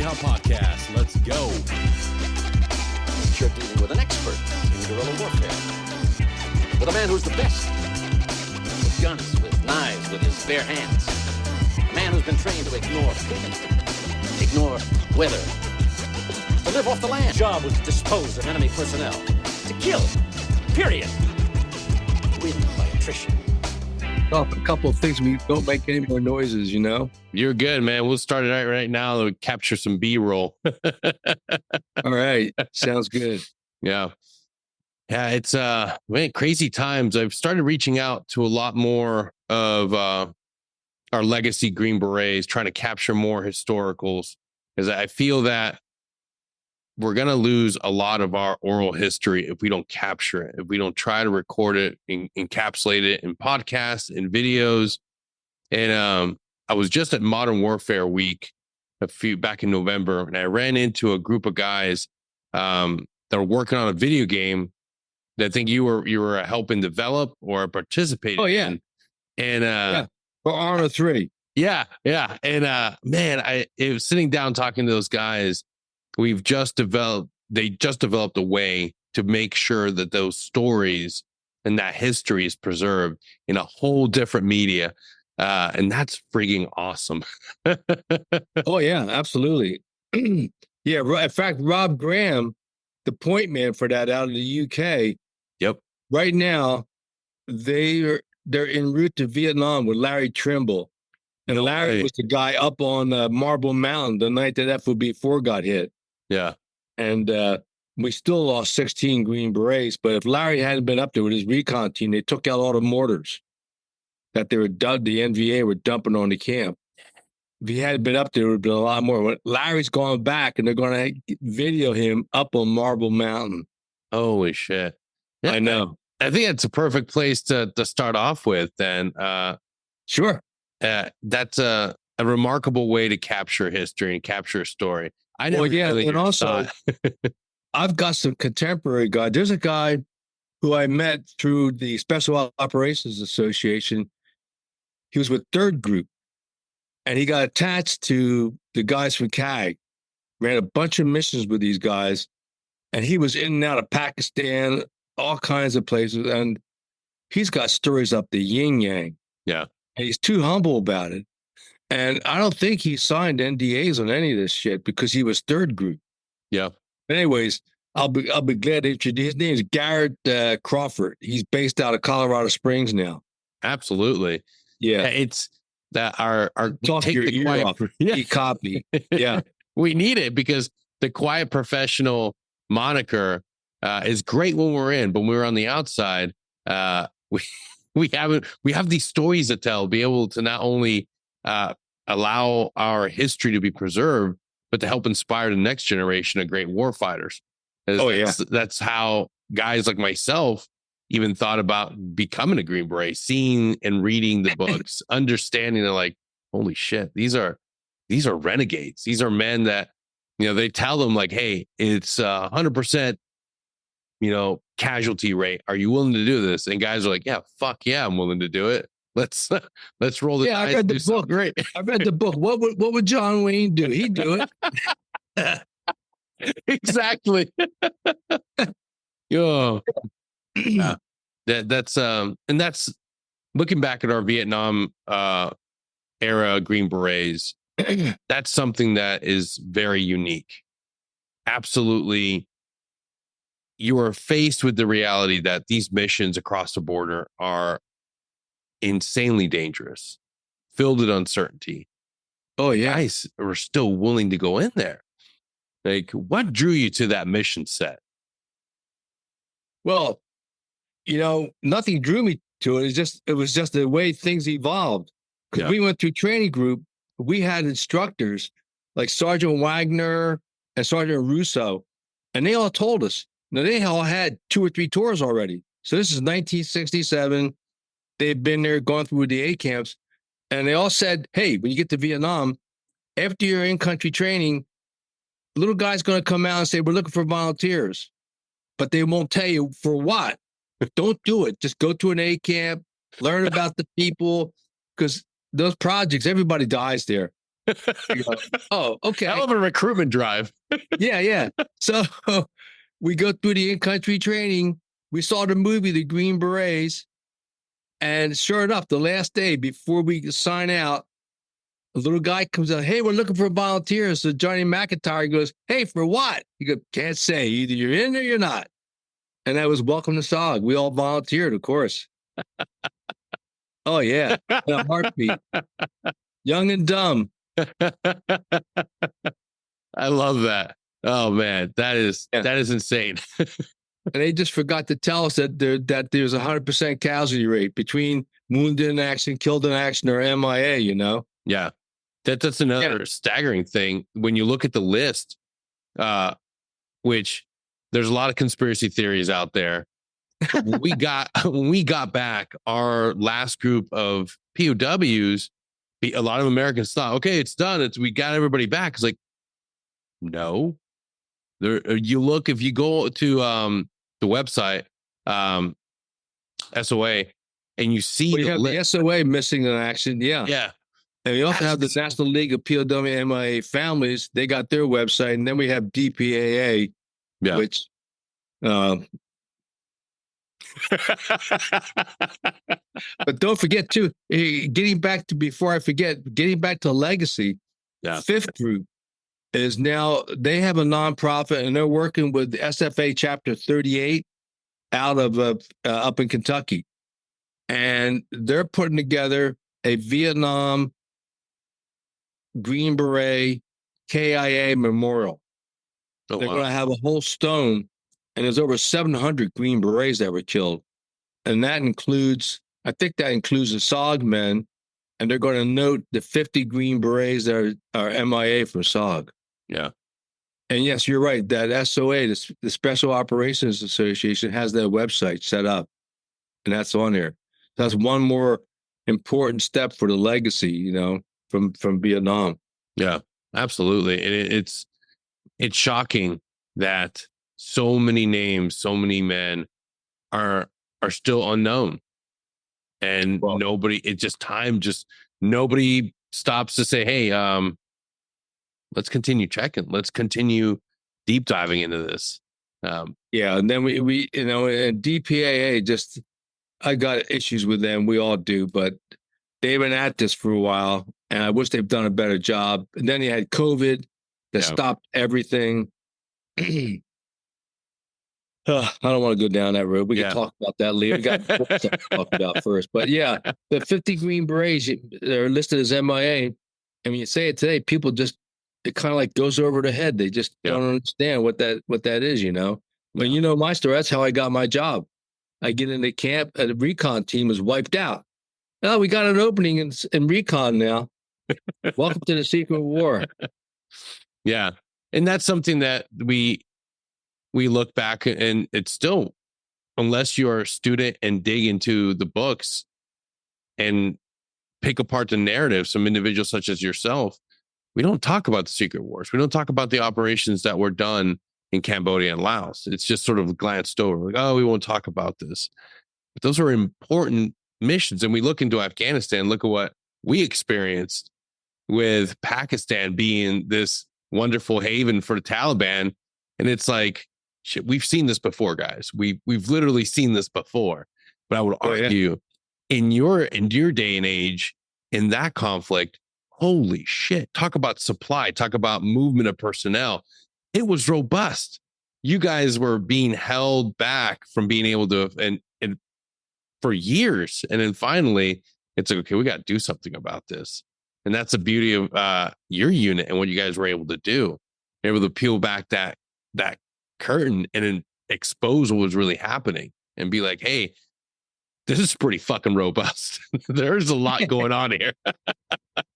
Hop Podcast. Let's go. You're dealing with an expert in guerrilla warfare. With a man who's the best. With guns, with knives, with his bare hands. A man who's been trained to ignore pain, ignore weather, to live off the land. His job was to dispose of enemy personnel. To kill. Period. Win by attrition. A couple of things. We don't make any more noises, you know? You're good, man. We'll start it right now to capture some B-roll. All right. Sounds good. Yeah. Yeah, it's man, crazy times. I've started reaching out to a lot more of our legacy Green Berets, trying to capture more historicals, because I feel that we're going to lose a lot of our oral history if we don't capture it, if we don't try to record it, encapsulate it in podcasts and videos. And I was just at Modern Warfare Week back in November, and I ran into a group of guys that were working on a video game that I think you were helping develop or participating. Oh, yeah. In. And For Honor 3. Yeah. And man, it was sitting down talking to those guys. They just developed a way to make sure that those stories and that history is preserved in a whole different media. And that's frigging awesome. Oh, yeah, absolutely. Yeah. In fact, Rob Graham, the point man for that out of the UK. Yep. Right now, they're en route to Vietnam with Larry Trimble. And Larry was the guy up on Marble Mountain the night that FOB4 got hit. Yeah. And we still lost 16 Green Berets. But if Larry hadn't been up there with his recon team, they took out all the mortars that the NVA were dumping on the camp. If he hadn't been up there, it would have been a lot more. But Larry's gone back, and they're going to video him up on Marble Mountain. Holy shit. Yeah, I know. I think it's a perfect place to start off with. And sure. That's a remarkable way to capture history and capture a story. I never really and also, I've got some contemporary guy. There's a guy who I met through the Special Operations Association. He was with 3rd Group, and he got attached to the guys from CAG. Ran a bunch of missions with these guys, and he was in and out of Pakistan, all kinds of places, and he's got stories up the yin-yang. Yeah. And he's too humble about it. And I don't think he signed NDAs on any of this shit because he was 3rd Group. Yeah. But anyways, I'll be glad to introduce. His name is Garrett Crawford. He's based out of Colorado Springs now. Absolutely. Yeah. It's that our talk your ear off. Yeah. Copy. Yeah. We need it because the quiet professional moniker is great when we're in, but when we're on the outside, we have these stories to tell, be able to not only allow our history to be preserved, but to help inspire the next generation of great warfighters. That's how guys like myself even thought about becoming a Green Beret, seeing and reading the books, understanding that, like, holy shit, these are renegades. These are men that, they tell them, like, hey, it's 100%, casualty rate. Are you willing to do this? And guys are like, yeah, fuck yeah, I'm willing to do it. Let's roll the dice. I read the book. Great. I read the book. What would John Wayne do? He'd do it. Exactly. Yeah. That's looking back at our Vietnam era Green Berets. That's something that is very unique. Absolutely. You are faced with the reality that these missions across the border are insanely dangerous, filled with uncertainty. Oh, yeah. Guys are still willing to go in there. Like, what drew you to that mission set? Well, nothing drew me to it. It was just the way things evolved. Because we went through training group, we had instructors like Sergeant Wagner and Sergeant Russo, and they all told us. Now, they all had 2 or 3 tours already. So this is 1967. They've been there, gone through the A camps, and they all said, hey, when you get to Vietnam, after your in-country training, little guy's going to come out and say, we're looking for volunteers. But they won't tell you for what. Don't do it. Just go to an A camp, learn about the people, because those projects, everybody dies there. You go, oh, okay. Hell of a recruitment drive. Yeah. So we go through the in-country training. We saw the movie, The Green Berets. And sure enough, the last day before we sign out, a little guy comes out, hey, we're looking for volunteers. So Johnny McIntyre goes, hey, for what? He goes, can't say. Either you're in or you're not. And that was welcome to SOG. We all volunteered, of course. Oh, yeah. In a heartbeat. Young and dumb. I love that. Oh man, that is insane. And they just forgot to tell us that there's 100% casualty rate between wounded in action, killed in action, or MIA, you know? Yeah. That's another staggering thing. When you look at the list, which there's a lot of conspiracy theories out there. when we got back, our last group of POWs, a lot of Americans thought, okay, it's done. We got everybody back. It's like, no. You look, if you go to the website, SOA, and you see the SOA missing in action. Yeah. Yeah. And we also have the National League of POW MIA Families. They got their website. And then we have DPAA, which but don't forget too, getting back to legacy, Fifth Group is now, they have a nonprofit and they're working with SFA Chapter 38 out of up in Kentucky. And they're putting together a Vietnam Green Beret KIA memorial. They're going to have a whole stone, and there's over 700 Green Berets that were killed. And that includes, I think that includes the SOG men, and they're going to note the 50 Green Berets that are MIA from SOG. Yeah. And yes, you're right. That SOA, the Special Operations Association, has their website set up, and that's on there. That's one more important step for the legacy, you know, from Vietnam. Yeah, absolutely. And it's shocking that so many names, so many men are still unknown, and nobody stops to say, hey, let's continue checking. Let's continue deep diving into this. And then we you know, and DPAA, I got issues with them. We all do, but they've been at this for a while, and I wish they've done a better job. And then you had COVID that stopped everything. I don't want to go down that road. We can talk about that later. We got stuff to talk about first. But yeah, the 50 Green Berets, they're listed as MIA. I mean, you say it today, people it kind of like goes over their head. They just don't understand what that is, you know? But you know my story. That's how I got my job. I get into camp, and the recon team is wiped out. Oh, we got an opening in recon now. Welcome to the Secret War. Yeah. And that's something that we look back, and it's still, unless you're a student and dig into the books and pick apart the narrative, some individuals such as yourself, we don't talk about the Secret Wars. We don't talk about the operations that were done in Cambodia and Laos. It's just sort of glanced over, like, oh, we won't talk about this. But those are important missions. And we look into Afghanistan, look at what we experienced with Pakistan being this wonderful haven for the Taliban. And it's like, shit, we've seen this before, guys. We've literally seen this before. But I would argue in your day and age, in that conflict, holy shit, talk about supply, talk about movement of personnel. It was robust. You guys were being held back from being able to, and for years. And then finally, it's like, okay, we got to do something about this. And that's the beauty of your unit and what you guys were able to do. Able to peel back that curtain and then expose what was really happening and be like, hey, this is pretty fucking robust. There's a lot going on here.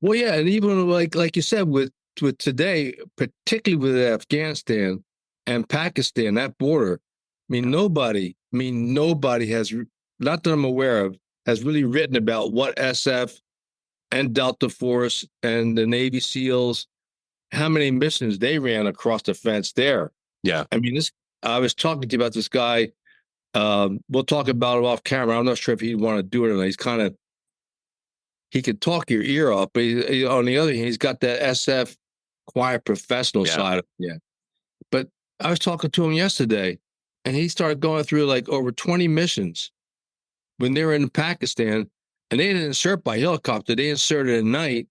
Well, yeah, and even like you said, with today, particularly with Afghanistan and Pakistan, that border, nobody has, not that I'm aware of, has really written about what SF and Delta Force and the Navy SEALs, how many missions they ran across the fence there. Yeah. I was talking to you about this guy. We'll talk about it off camera. I'm not sure if he'd want to do it or not. He's kind of he could talk your ear off, but on the other hand, he's got that SF quiet professional side. Yeah. But I was talking to him yesterday, and he started going through like over 20 missions when they were in Pakistan, and they didn't insert by helicopter. They inserted at night.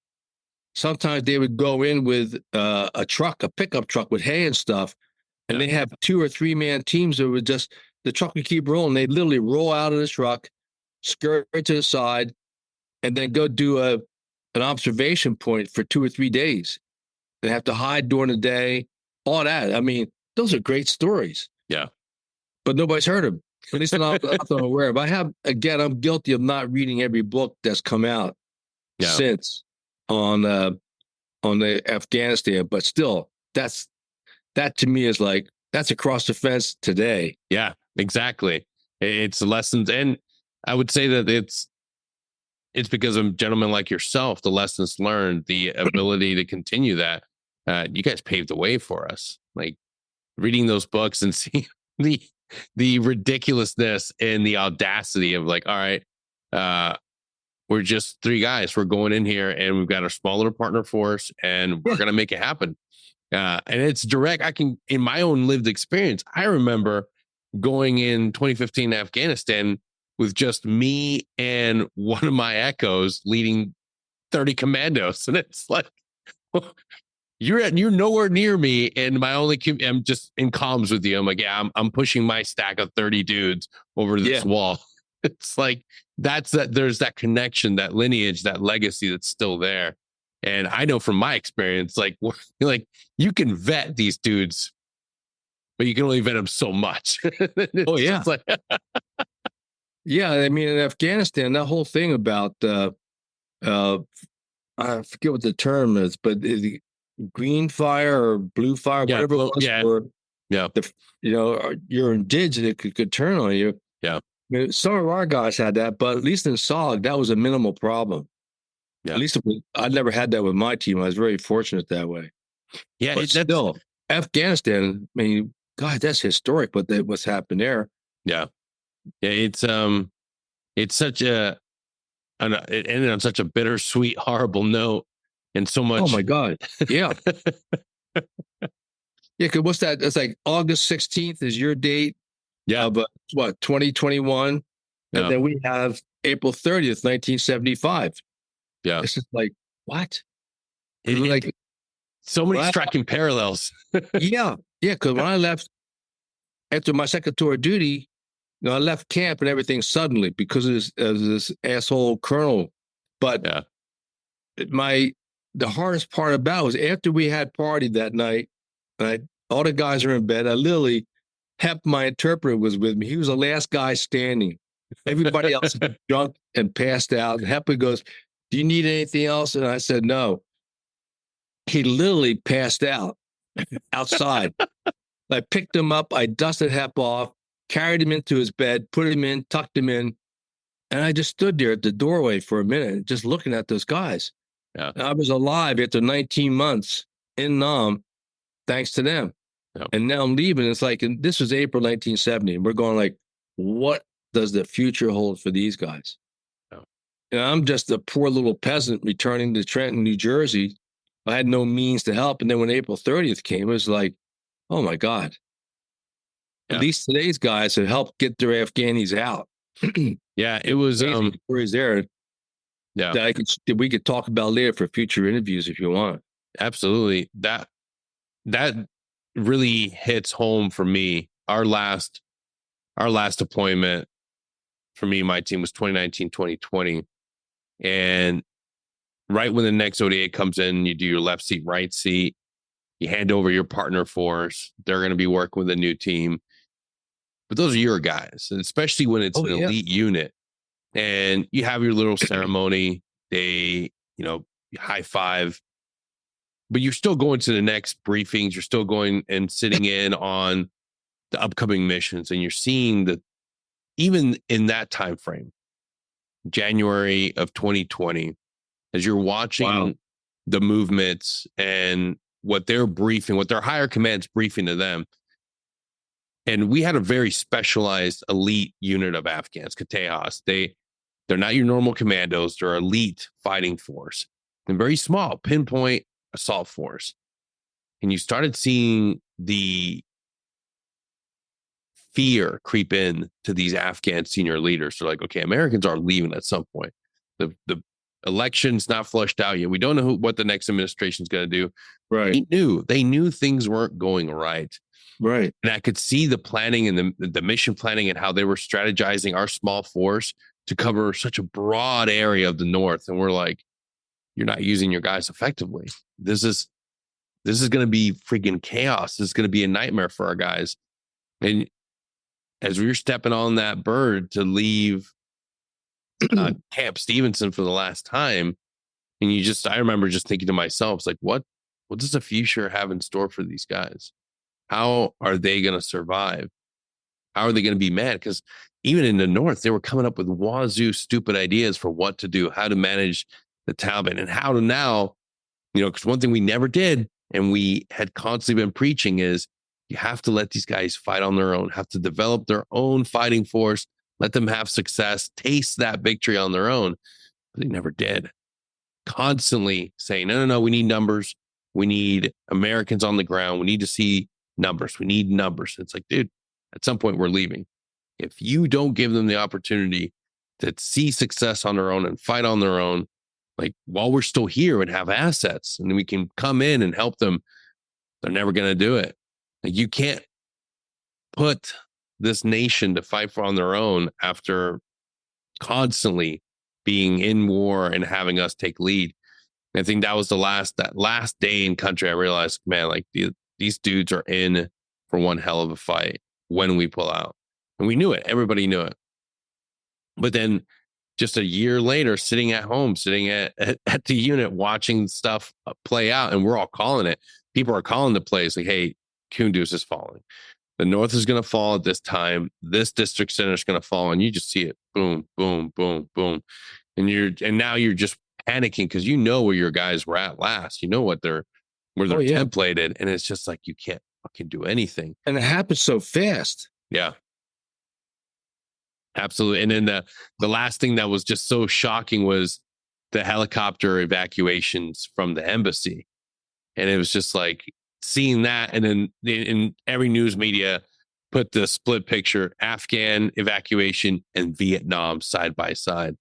Sometimes they would go in with a pickup truck with hay and stuff, and they have 2 or 3 man teams that would just, the truck would keep rolling. They'd literally roll out of the truck, skirt to the side, and then go do an observation point for 2 or 3 days. They have to hide during the day, all that. I mean, those are great stories. Yeah. But nobody's heard them. At least I'm not aware of. I'm guilty of not reading every book that's come out since on the Afghanistan, but still, that to me is like, that's across the fence today. Yeah, exactly. It's lessons. And I would say that it's because of gentlemen like yourself, the lessons learned, the ability to continue that. You guys paved the way for us. Like reading those books and seeing the ridiculousness and the audacity of like, all right, we're just 3 guys. We're going in here and we've got a small little partner force and we're going to make it happen. And it's direct. In my own lived experience, I remember going in 2015 to Afghanistan with just me and one of my echoes leading 30 commandos. And it's like, you're nowhere near me. And I'm just in comms with you. I'm like, yeah, I'm pushing my stack of 30 dudes over this wall. It's like, there's that connection, that lineage, that legacy that's still there. And I know from my experience, like you can vet these dudes, but you can only vet them so much. Oh yeah. Like, yeah. I mean, in Afghanistan, that whole thing about, I forget what the term is, but the green fire or blue fire, whatever it was, you're indigenous, it could turn on you. Yeah. I mean, some of our guys had that, but at least in SOG, that was a minimal problem. Yeah. At least I never had that with my team. I was very fortunate that way. Yeah, but still, Afghanistan, I mean, God, that's historic, what's happened there. Yeah. Yeah, it's such it ended on such a bittersweet, horrible note, and so much. Oh my God. Yeah. Yeah, because what's that? It's like August 16th is your date. Yeah. But what, 2021? And then we have April 30th, 1975. Yeah. It's just like, what? Like so many striking parallels. Yeah. Yeah. Because when I left after my second tour of duty, I left camp and everything suddenly because of this asshole colonel. But the hardest part about it was after we had party that night, all the guys are in bed. I literally, Hep, my interpreter, was with me. He was the last guy standing. Everybody else had drunk and passed out. And Hep goes, "Do you need anything else?" And I said, "No." He literally passed out outside. I picked him up. I dusted Hep off, carried him into his bed, put him in, tucked him in. And I just stood there at the doorway for a minute, just looking at those guys. Yeah. And I was alive after 19 months in Nam, thanks to them. Yeah. And now I'm leaving. It's like, and this was April 1970. And we're going like, what does the future hold for these guys? Yeah. And I'm just a poor little peasant returning to Trenton, New Jersey. I had no means to help. And then when April 30th came, it was like, oh my God. At least today's guys have helped get their Afghanis out. Yeah, it was stories there. Yeah, that we could talk about later for future interviews if you want. Absolutely. That really hits home for me. Our last deployment for me, my team was 2019, 2020. And right when the next ODA comes in, you do your left seat, right seat, you hand over your partner force. They're going to be working with a new team. But those are your guys, and especially when it's an elite unit and you have your little ceremony, they, high five, but you're still going to the next briefings. You're still going and sitting in on the upcoming missions, and you're seeing that even in that time frame, January of 2020, as you're watching the movements and what they're briefing, what their higher command's briefing to them. And we had a very specialized elite unit of Afghans, Katejas. They're not your normal commandos. They're elite fighting force and very small, pinpoint assault force. And you started seeing the fear creep in to these Afghan senior leaders. They're like, okay, Americans are leaving at some point. The election's not flushed out yet. We don't know what the next administration is going to do. Right. They knew things weren't going right. Right. And I could see the planning and the mission planning and how they were strategizing our small force to cover such a broad area of the North. And we're like, you're not using your guys effectively. This is going to be freaking chaos. This is going to be a nightmare for our guys. And as we were stepping on that bird to leave Camp Stevenson for the last time, and I remember just thinking to myself, it's like, what does the future have in store for these guys? How are they going to survive? How are they going to be mad? Because even in the North, they were coming up with wazoo stupid ideas for what to do, how to manage the Taliban, and how to now, because one thing we never did and we had constantly been preaching is you have to let these guys fight on their own, have to develop their own fighting force, let them have success, taste that victory on their own. But they never did. Constantly saying, no, we need numbers. We need Americans on the ground. We need to see numbers. We need numbers. It's like, dude, at some point we're leaving. If you don't give them the opportunity to see success on their own and fight on their own, like while we're still here and have assets and we can come in and help them, they're never going to do it. Like you can't put this nation to fight for on their own after constantly being in war and having us take lead. And I think that was that last day in country. I realized, man, like these dudes are in for one hell of a fight when we pull out. And we knew it. Everybody knew it. But then just a year later, sitting at home, sitting at the unit, watching stuff play out, and we're all calling it. People are calling the plays like, hey, Kunduz is falling. The North is going to fall at this time. This district center is going to fall. And you just see it. Boom, boom, boom, boom. And now you're just panicking because you know where your guys were at last. You know where they're templated. And it's just like, you can't fucking do anything. And it happens so fast. Yeah. Absolutely. And then the last thing that was just so shocking was the helicopter evacuations from the embassy. And it was just like seeing that. And then in every news media put the split picture, Afghan evacuation and Vietnam side by side.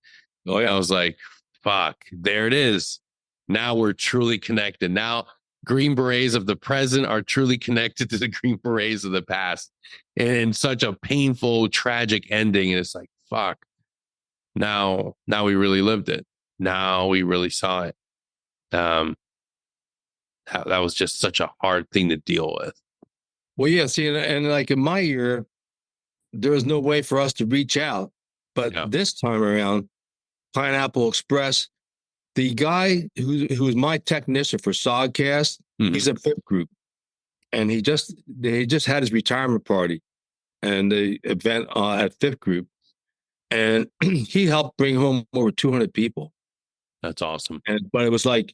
Oh, yeah. I was like, fuck, there it is. Now we're truly connected. Now Green Berets of the present are truly connected to the Green Berets of the past in such a painful, tragic ending. And it's like, fuck, now we really lived it. Now we really saw it. That was just such a hard thing to deal with. Well, yeah, see, and like in my year, there was no way for us to reach out. But this time around, Pineapple Express, the guy who was my technician for Sodcast, he's a fifth group. And he just had his retirement party and the event at fifth group. And he helped bring home over 200 people. That's awesome. But it was like,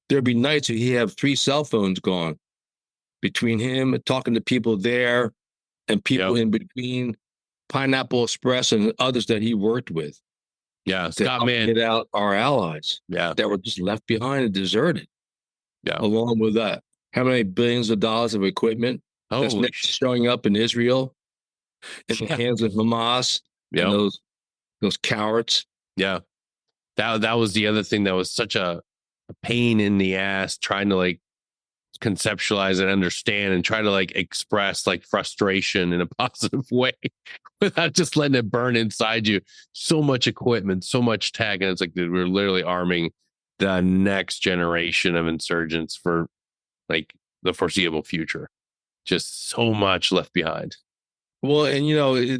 there'd be nights that he'd have 3 cell phones gone between him and talking to people there and people in between, Pineapple Express and others that he worked with. Yeah, Scott, man, get out our allies. That were just left behind and deserted. Yeah, along with that, how many billions of dollars of equipment that's showing up in Israel in the hands of Hamas and those cowards. Yeah, that was the other thing that was such a pain in the ass, trying to like conceptualize and understand and try to like express like frustration in a positive way without just letting it burn inside you. So much equipment, so much tech, and it's like, dude, we're literally arming the next generation of insurgents for like the foreseeable future. Just so much left behind. Well, and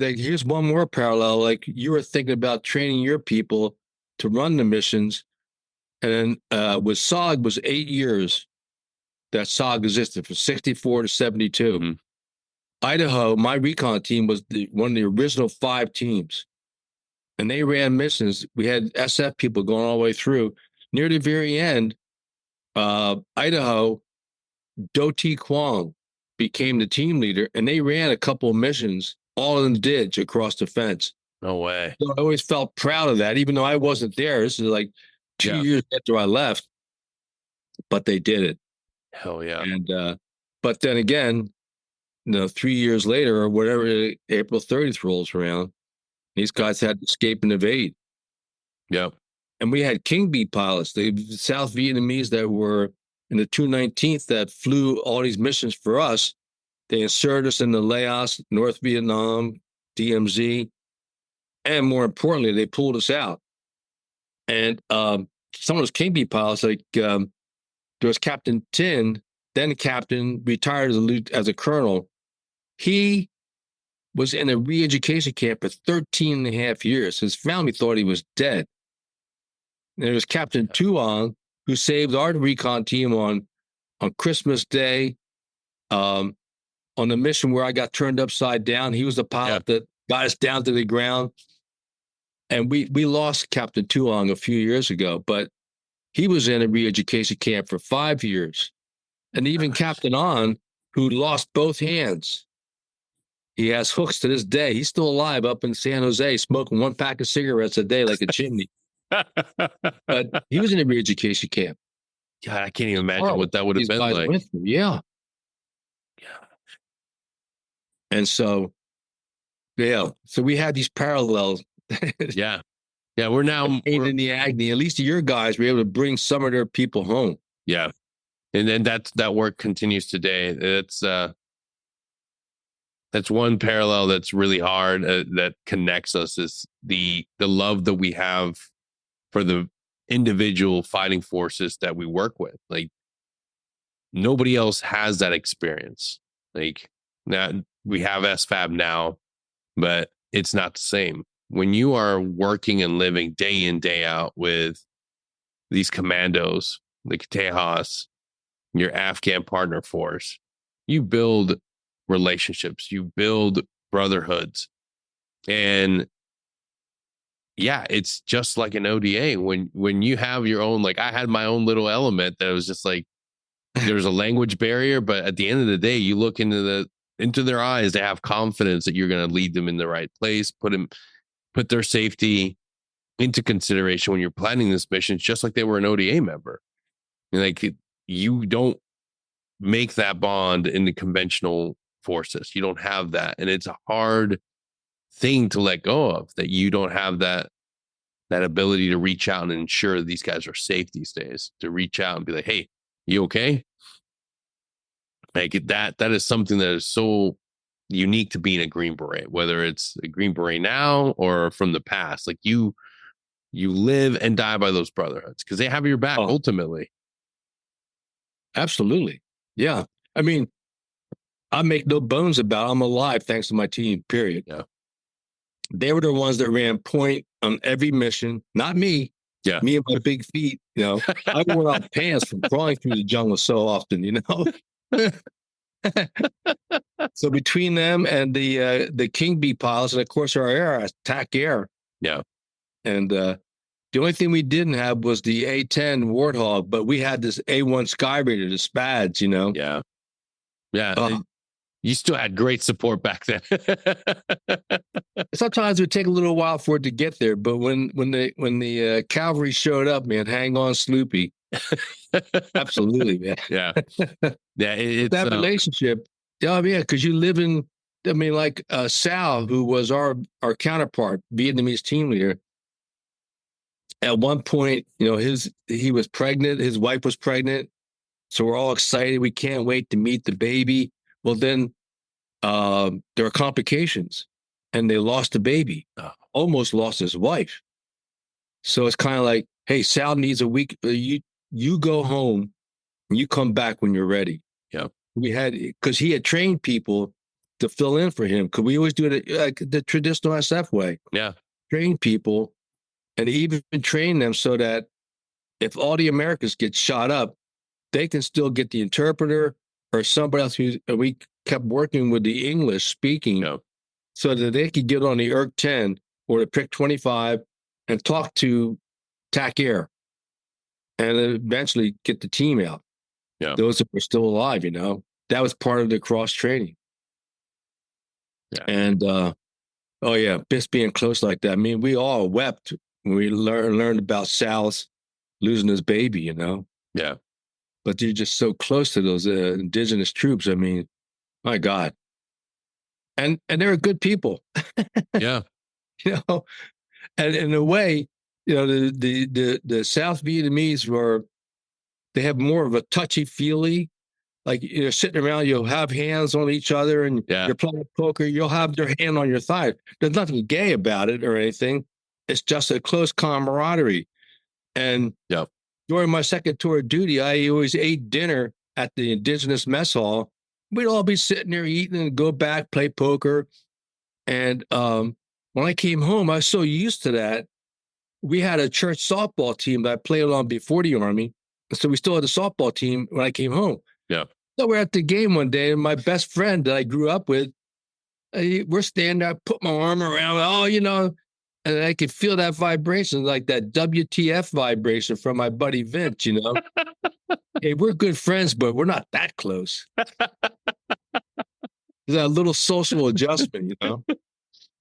like, here's one more parallel. Like, you were thinking about training your people to run the missions, and then with SOG was 8 years that SOG existed, from 64 to 72. Mm-hmm. Idaho, my recon team was one of the original 5 teams, and they ran missions. We had SF people going all the way through. Near the very end, Idaho, Do T Kwong became the team leader, and they ran a couple of missions all in the ditch across the fence. No way. So I always felt proud of that, even though I wasn't there. This is like 2 years after I left, but they did it. Hell yeah. And but then again, 3 years later or whatever, April 30th rolls around, these guys had to escape and evade. Yep. And we had King Bee pilots, the South Vietnamese that were in the 219th that flew all these missions for us. They inserted us into Laos, North Vietnam, DMZ, and more importantly, they pulled us out. And some of those King Bee pilots, like there was Captain Tin, then captain, retired as a colonel. He was in a re-education camp for 13 and a half years. His family thought he was dead. And there was Captain Tuong, who saved our recon team on Christmas Day, on the mission where I got turned upside down. He was the pilot that got us down to the ground. And we lost Captain Tuong a few years ago, but he was in a re-education camp for 5 years. And even Captain On, who lost both hands, he has hooks to this day. He's still alive up in San Jose, smoking 1 pack of cigarettes a day like a chimney. But he was in a re-education camp. God, I can't even imagine what that would have been like. Yeah. And so we had these parallels. Yeah. We're now in the Agni. At least your guys were able to bring some of their people home. Yeah. And then that work continues today. That's one parallel that's really hard that connects us is the love that we have for the individual fighting forces that we work with. Like nobody else has that experience. Like now we have SFAB now, but it's not the same. When you are working and living day in, day out with these commandos, like Tejas, your Afghan partner force, you build relationships, you build brotherhoods. And yeah, it's just like an ODA. When you have your own, like I had my own little element that was just like there's a language barrier, but at the end of the day, you look into their eyes, they have confidence that you're going to lead them in the right place, put their safety into consideration when you're planning this mission, just like they were an ODA member. And like you don't make that bond in the conventional forces. You don't have that. And it's a hard thing to let go of, that you don't have that ability to reach out and ensure these guys are safe these days, to reach out and be like, hey, you okay? Like that is something that is so unique to being a Green Beret, whether it's a Green Beret now or from the past. Like you live and die by those brotherhoods because they have your back ultimately. Absolutely. Yeah. I mean, I make no bones about it. I'm alive thanks to my team, period. Yeah. They were the ones that ran point on every mission, not me. Yeah. Me and my big feet, I wore out pants from crawling through the jungle so often, So between them and the King Bee pilots, and of course our air, TAC Air. Yeah. And the only thing we didn't have was the A-10 Warthog, but we had this A-1 Sky Raider, the SPADs, Yeah. Yeah. You still had great support back then. Sometimes it would take a little while for it to get there, but when the cavalry showed up, man, hang on, Sloopy. Absolutely, man. Yeah. Yeah. It's that relationship. Yeah, because you live in, like Sal, who was our counterpart, Vietnamese team leader. At one point, he was pregnant, his wife was pregnant. So we're all excited. We can't wait to meet the baby. Well, then there are complications and they lost the baby, almost lost his wife. So it's kind of like, hey, Sal needs a week. You go home and you come back when you're ready. Yeah. Because he had trained people to fill in for him. Because we always do it like the traditional SF way. Yeah. Train people and even train them so that if all the Americans get shot up, they can still get the interpreter or somebody else we kept working with the English speaking so that they could get on the ERC-10 or the PIC 25 and talk to TAC Air and eventually get the team out. Yeah. Those that were still alive, that was part of the cross training. Yeah. And Oh yeah, just being close like that. I mean, we all wept when we learned about Sal's losing his baby, you know. Yeah. But you're just so close to those indigenous troops. I mean, my God, and they're good people, Yeah. you know. And in a way, you know, the South Vietnamese were they have more of a touchy feely. Like you're sitting around, you'll have hands on each other, and Yeah. you're playing poker. You'll have their hand on your thigh. There's nothing gay about it or anything. It's just a close camaraderie. And Yeah. during my second tour of duty, I always ate dinner at the indigenous mess hall. We'd all be sitting there eating and go back, play poker. And when I came home, I was so used to that. We had a church softball team that I played on before the Army. So we still had a softball team when I came home. Yeah. So we're at the game one day, and my best friend that I grew up with, we're standing there, I put my arm around, oh, you know, and I could feel that vibration, like that WTF vibration from my buddy Vince, you know. Hey, we're good friends, but we're not that close. There's that little social adjustment, you know.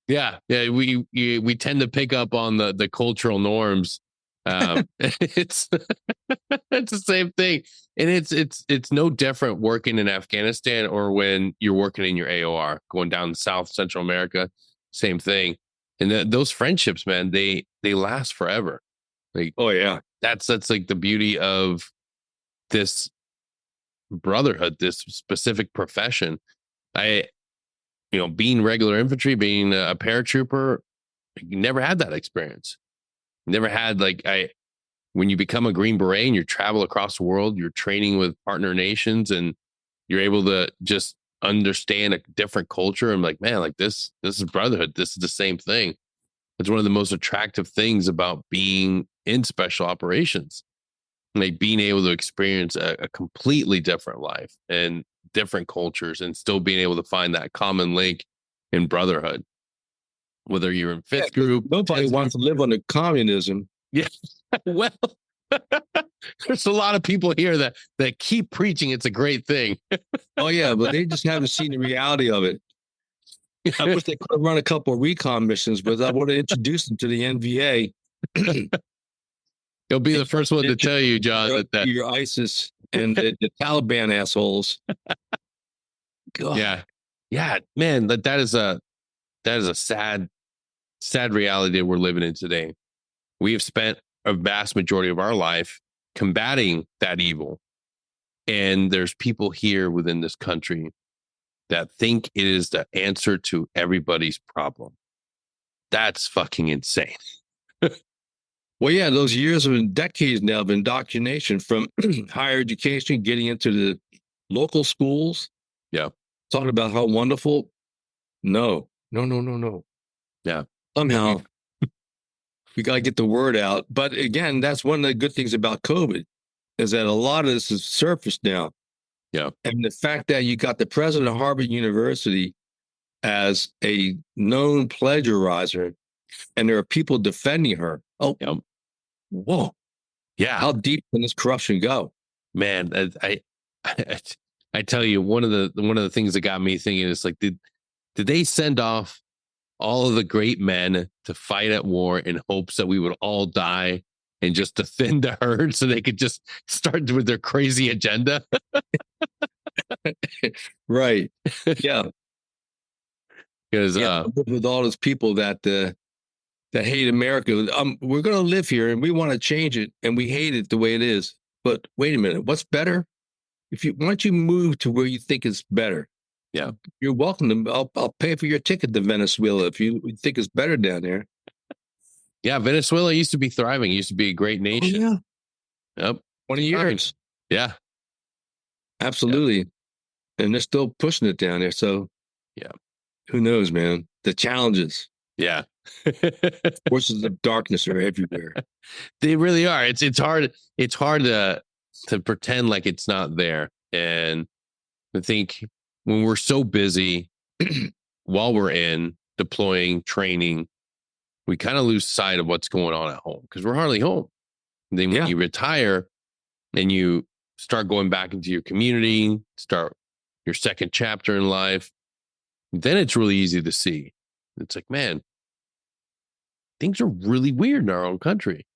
Yeah. Yeah. We tend to pick up on the cultural norms. It's it's the same thing. And it's no different working in Afghanistan or when you're working in your AOR, going down to South Central America, same thing. And those friendships, man, they last forever. Like, Oh yeah. that's like the beauty of this brotherhood, this specific profession. Being regular infantry, being a paratrooper, you never had that experience. Never had when you become a Green Beret and you travel across the world, you're training with partner nations and you're able to just understand a different culture. I'm like, man, like this is brotherhood. This is the same thing. It's one of the most attractive things about being in special operations, like being able to experience a completely different life and different cultures and still being able to find that common link in brotherhood, whether you're in fifth group. Nobody wants to live under communism. Yeah. Well, there's a lot of people here that keep preaching it's a great thing. Oh yeah, but they just haven't seen the reality of it. I wish they could have run a couple of recon missions, but I would have introduced them to the NVA. You'll be the first one to tell you, John, that your ISIS and the Taliban assholes. God. Yeah, man, that is a sad reality that we're living in today. We have spent a vast majority of our life combating that evil, and there's people here within this country that think it is the answer to everybody's problem. That's fucking insane. Well, yeah, those years of decades now of indoctrination from higher education, getting into the local schools. Yeah. Talking about how wonderful. No. Yeah. Somehow we got to get the word out. But again, that's one of the good things about COVID is that a lot of this is surfaced now. Yeah. And the fact that you got the president of Harvard University as a known plagiarizer and there are people defending her. Oh, yeah. Whoa. Yeah. How deep can this corruption go? Man, I tell you, one of the things that got me thinking is like, did they send off all of the great men to fight at war in hopes that we would all die and just to thin the herd so they could just start with their crazy agenda? Right. Yeah. Because with all those people that hate America, we're going to live here and we want to change it and we hate it the way it is. But wait a minute, what's better? Why don't you move to where you think is better? Yeah, you're welcome to. I'll pay for your ticket to Venezuela if you think it's better down there. Yeah, Venezuela used to be thriving. It used to be a great nation. Oh, yeah. Yep. 20 years. Yeah. Absolutely. Yep. And they're still pushing it down there. So yeah. Who knows, man? The challenges. Yeah. Forces of darkness are everywhere. They really are. It's hard to pretend like it's not there. And I think when we're so busy while we're in deploying, training, we kind of lose sight of what's going on at home because we're hardly home. And then when you retire and you start going back into your community, start your second chapter in life, then it's really easy to see. It's like, man, things are really weird in our own country.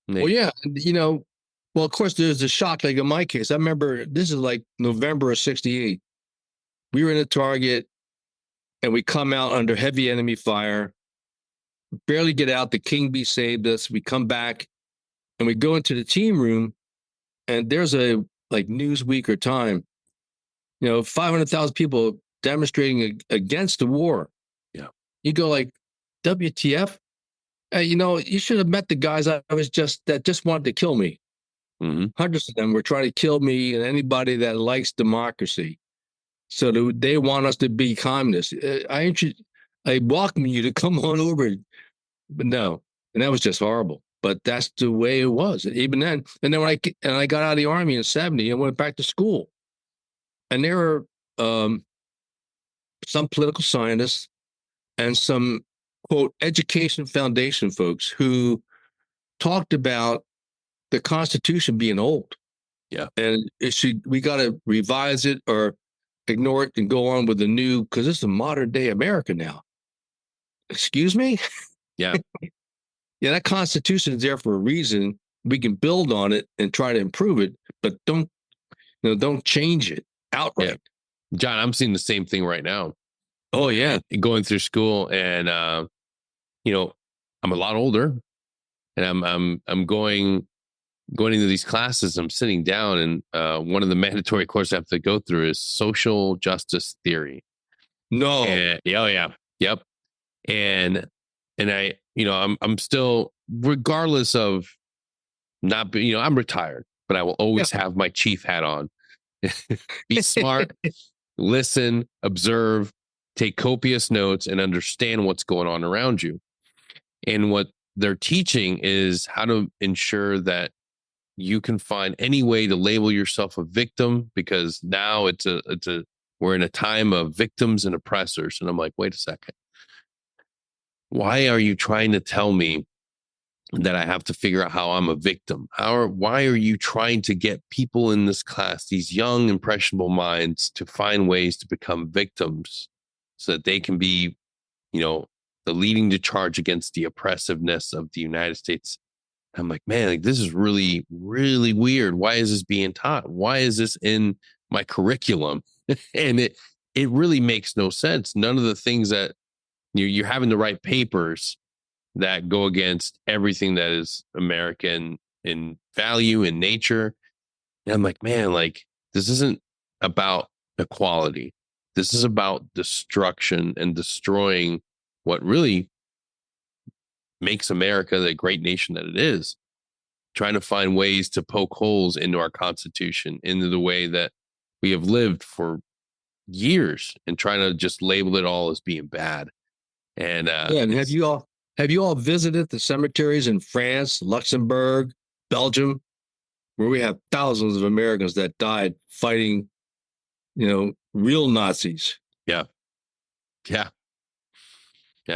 Well, yeah, well, of course, there's a shock. Like in my case, I remember this is like November of '68. We were in a Target, and we come out under heavy enemy fire. Barely get out. The King Bee saved us. We come back, and we go into the team room, and there's a like Newsweek or Time, 500,000 people demonstrating against the war. Yeah, you go like, WTF? You should have met the guys that just wanted to kill me. mm-hmm. Hundreds of them were trying to kill me and anybody that likes democracy. So they want us to be communists. I welcome you to come on over, but no, and that was just horrible. But that's the way it was. Even then, and then when I got out of the army in '70 and went back to school, and there were some political scientists and some quote education foundation folks who talked about the Constitution being old. Yeah, and we got to revise it or ignore it and go on with the new, because it's a modern day America now. Excuse me? Yeah. Yeah, that Constitution is there for a reason. We can build on it and try to improve it, but don't change it outright. Yeah. John, I'm seeing the same thing right now. Oh yeah, going through school, and I'm a lot older, and I'm going into these classes. I'm sitting down, and one of the mandatory courses I have to go through is social justice theory. No. Yeah. Yep. And I, I'm still, regardless of not being, I'm retired, but I will always have my chief hat on. Be smart, listen, observe, take copious notes, and understand what's going on around you. And what they're teaching is how to ensure that you can find any way to label yourself a victim, because now we're in a time of victims and oppressors. And I'm like, wait a second. Why are you trying to tell me that I have to figure out how I'm a victim? Why are you trying to get people in this class, these young, impressionable minds, to find ways to become victims so that they can be, the leading the charge against the oppressiveness of the United States? I'm like, man, this is really, really weird. Why is this being taught? Why is this in my curriculum? And it really makes no sense. None of the things that you're having to write papers that go against everything that is American in value and nature. And I'm like, man, this isn't about equality. This is about destruction and destroying what really makes America the great nation that it is. Trying to find ways to poke holes into our Constitution, into the way that we have lived for years, and trying to just label it all as being bad. And and have you all visited the cemeteries in France, Luxembourg, Belgium, where we have thousands of Americans that died fighting, real Nazis? Yeah.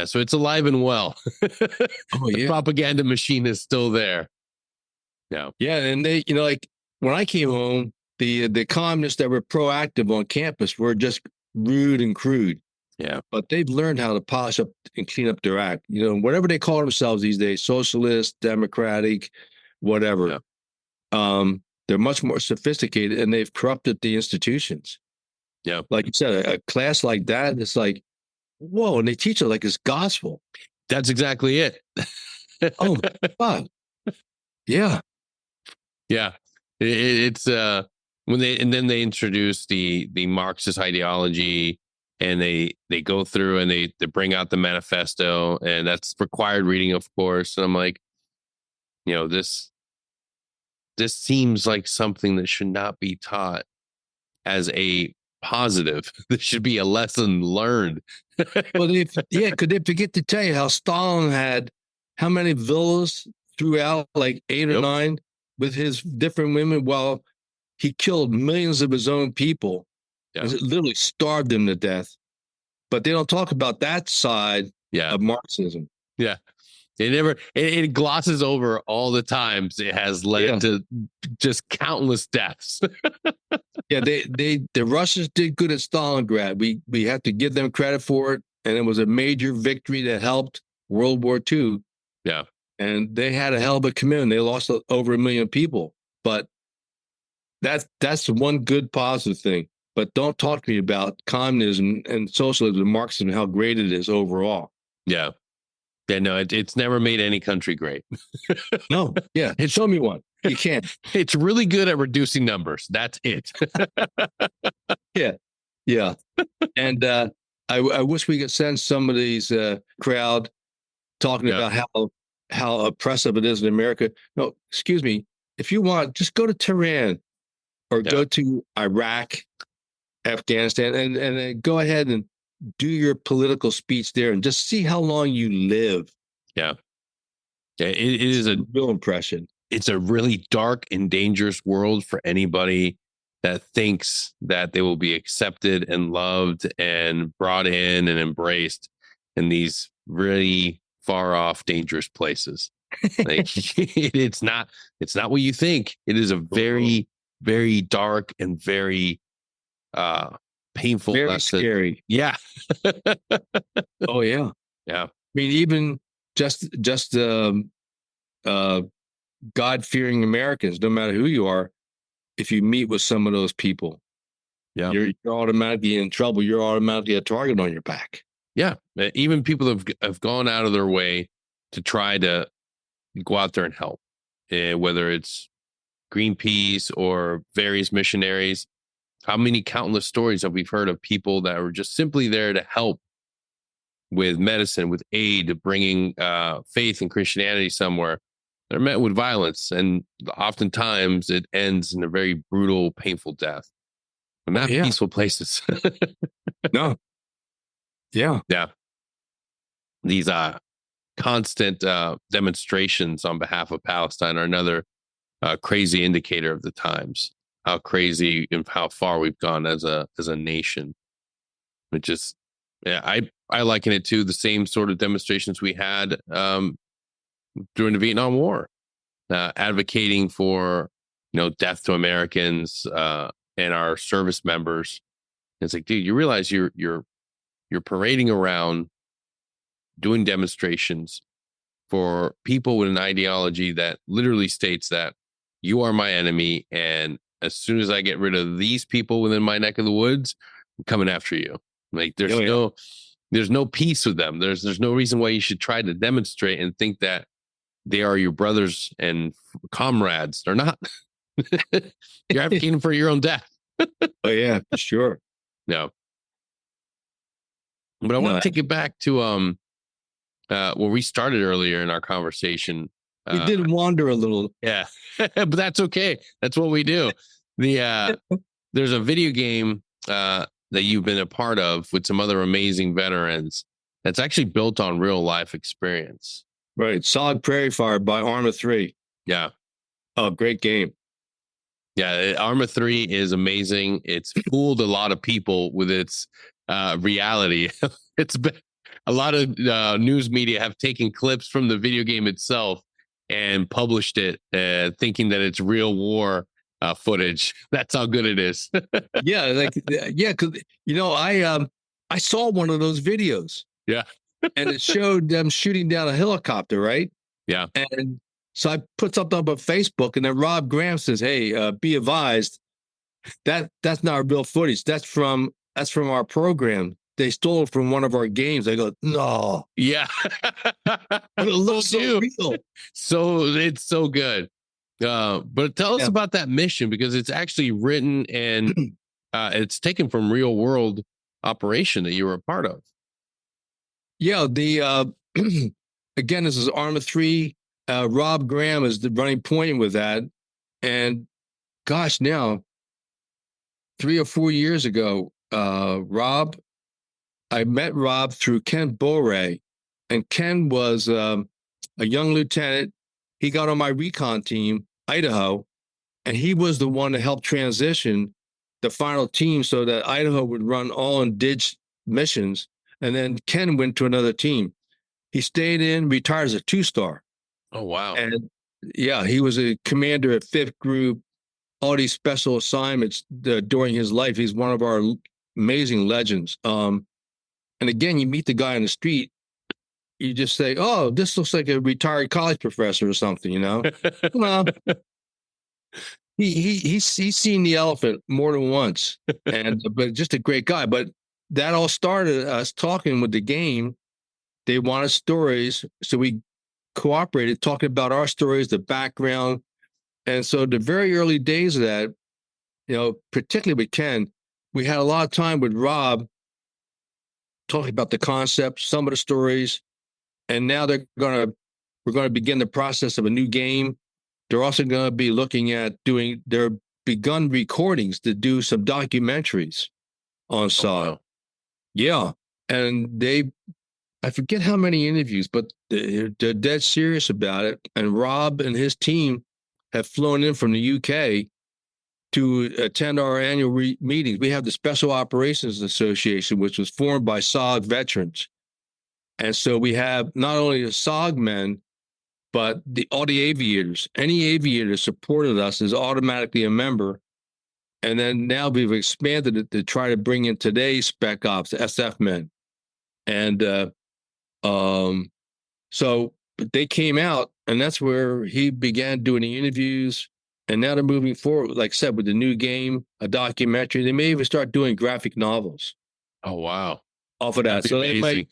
So it's alive and well. Oh yeah, the propaganda machine is still there. Yeah, and they, like when I came home, the communists that were proactive on campus were just rude and crude. Yeah. But they've learned how to polish up and clean up their act. Whatever they call themselves these days, socialist, democratic, whatever. Yeah. They're much more sophisticated, and they've corrupted the institutions. Yeah. Like you said, a class like that, it's like, whoa, and they teach it like it's gospel. That's exactly it. Oh my God. Yeah. Yeah. It's then they introduce the Marxist ideology, and they go through and they bring out the manifesto, and that's required reading, of course. And I'm like, this seems like something that should not be taught as a positive. This should be a lesson learned. Well, because they forget to tell you how Stalin had how many villas throughout, like 8 or 9, with his different women, while he killed millions of his own people. Yeah. Literally starved them to death. But they don't talk about that side of Marxism. Yeah. It glosses over all the times it has led to just countless deaths. Yeah, the Russians did good at Stalingrad. We have to give them credit for it. and it was a major victory that helped World War II. Yeah. And they had a hell of a commitment. They lost over 1 million people, but that's one good positive thing. But don't talk to me about communism and socialism and Marxism, how great it is overall. Yeah. Yeah, no, it's never made any country great. No, yeah, show me one. You can't. It's really good at reducing numbers. That's it. Yeah. And I wish we could send some of these crowd talking about how oppressive it is in America. No, excuse me. If you want, just go to Tehran or go to Iraq, Afghanistan, and go ahead and do your political speech there and just see how long you live. Yeah. Yeah, it is a real impression. It's a really dark and dangerous world for anybody that thinks that they will be accepted and loved and brought in and embraced in these really far off, dangerous places. Like it's not what you think. It is a very, very dark and very painful, very lesson. Scary. Yeah. Oh yeah. Yeah. I mean, even just God-fearing Americans, no matter who you are, if you meet with some of those people, you're automatically in trouble. You're automatically a target on your back. Yeah. Even people have gone out of their way to try to go out there and help, whether it's Greenpeace or various missionaries. How many countless stories have we heard of people that were just simply there to help with medicine, with aid, bringing faith and Christianity somewhere? They're met with violence, and oftentimes it ends in a very brutal, painful death. And not peaceful places. No. Yeah. Yeah. These constant demonstrations on behalf of Palestine are another crazy indicator of the times. How crazy and how far we've gone as a nation. It just, I liken it to the same sort of demonstrations we had during the Vietnam War, advocating for death to Americans and our service members. It's like, dude, you realize you're parading around doing demonstrations for people with an ideology that literally states that you are my enemy, and as soon as I get rid of these people within my neck of the woods, I'm coming after you. Like there's no peace with them. There's no reason why you should try to demonstrate and think that they are your brothers and comrades. They're not. You're advocating for your own death. Oh yeah, for sure. No. But I want to take it back to where we started earlier in our conversation. We did wander a little. Yeah. But that's okay. That's what we do. There's a video game that you've been a part of with some other amazing veterans that's actually built on real life experience. Right. Solid Prairie Fire by Arma 3. Yeah. Oh, great game. Yeah. Arma 3 is amazing. It's fooled a lot of people with its reality. It's been a lot of news media have taken clips from the video game itself and published it thinking that it's real war footage. That's how good it is. Yeah. Because, I saw one of those videos. Yeah. And it showed them shooting down a helicopter, right? Yeah. And so I put something up on Facebook, and then Rob Graham says, "Hey, be advised that's not real footage. That's from our program. They stole it from one of our games." I go, "No." Yeah. It looks so real. So it's so good. But tell us about that mission, because it's actually written and it's taken from real world operation that you were a part of. Yeah, the again, this is Arma 3. Rob Graham is the running point with that. And gosh, now 3 or 4 years ago, I met Rob through Ken Bore, and Ken was a young lieutenant. He got on my recon team, Idaho, and he was the one to help transition the final team so that Idaho would run all indig missions. And then Ken went to another team. He stayed in, retired as a 2-star. Oh, wow. And yeah, he was a commander at 5th Group, all these special assignments during his life. He's one of our amazing legends. And again, you meet the guy on the street, you just say, "Oh, this looks like a retired college professor or something," you know. Well, he's seen the elephant more than once, and but just a great guy. But that all started us talking with the game. They wanted stories, so we cooperated, talking about our stories, the background, and so the very early days of that, you know, particularly with Ken, we had a lot of time with Rob talking about the concepts, some of the stories, and now we're gonna begin the process of a new game. They're also going to be looking at their begun recordings to do some documentaries on SOG. Oh, wow. Yeah. And I forget how many interviews, but they're dead serious about it. And Rob and his team have flown in from the UK to attend our annual meetings. We have the Special Operations Association, which was formed by SOG veterans. And so we have not only the SOG men, but all the aviators, any aviator supported us is automatically a member. And then now we've expanded it to try to bring in today's spec ops, SF men. And so they came out, and that's where he began doing the interviews. And now they're moving forward, like I said, with the new game, a documentary. They may even start doing graphic novels. Oh, wow. Off of that. So they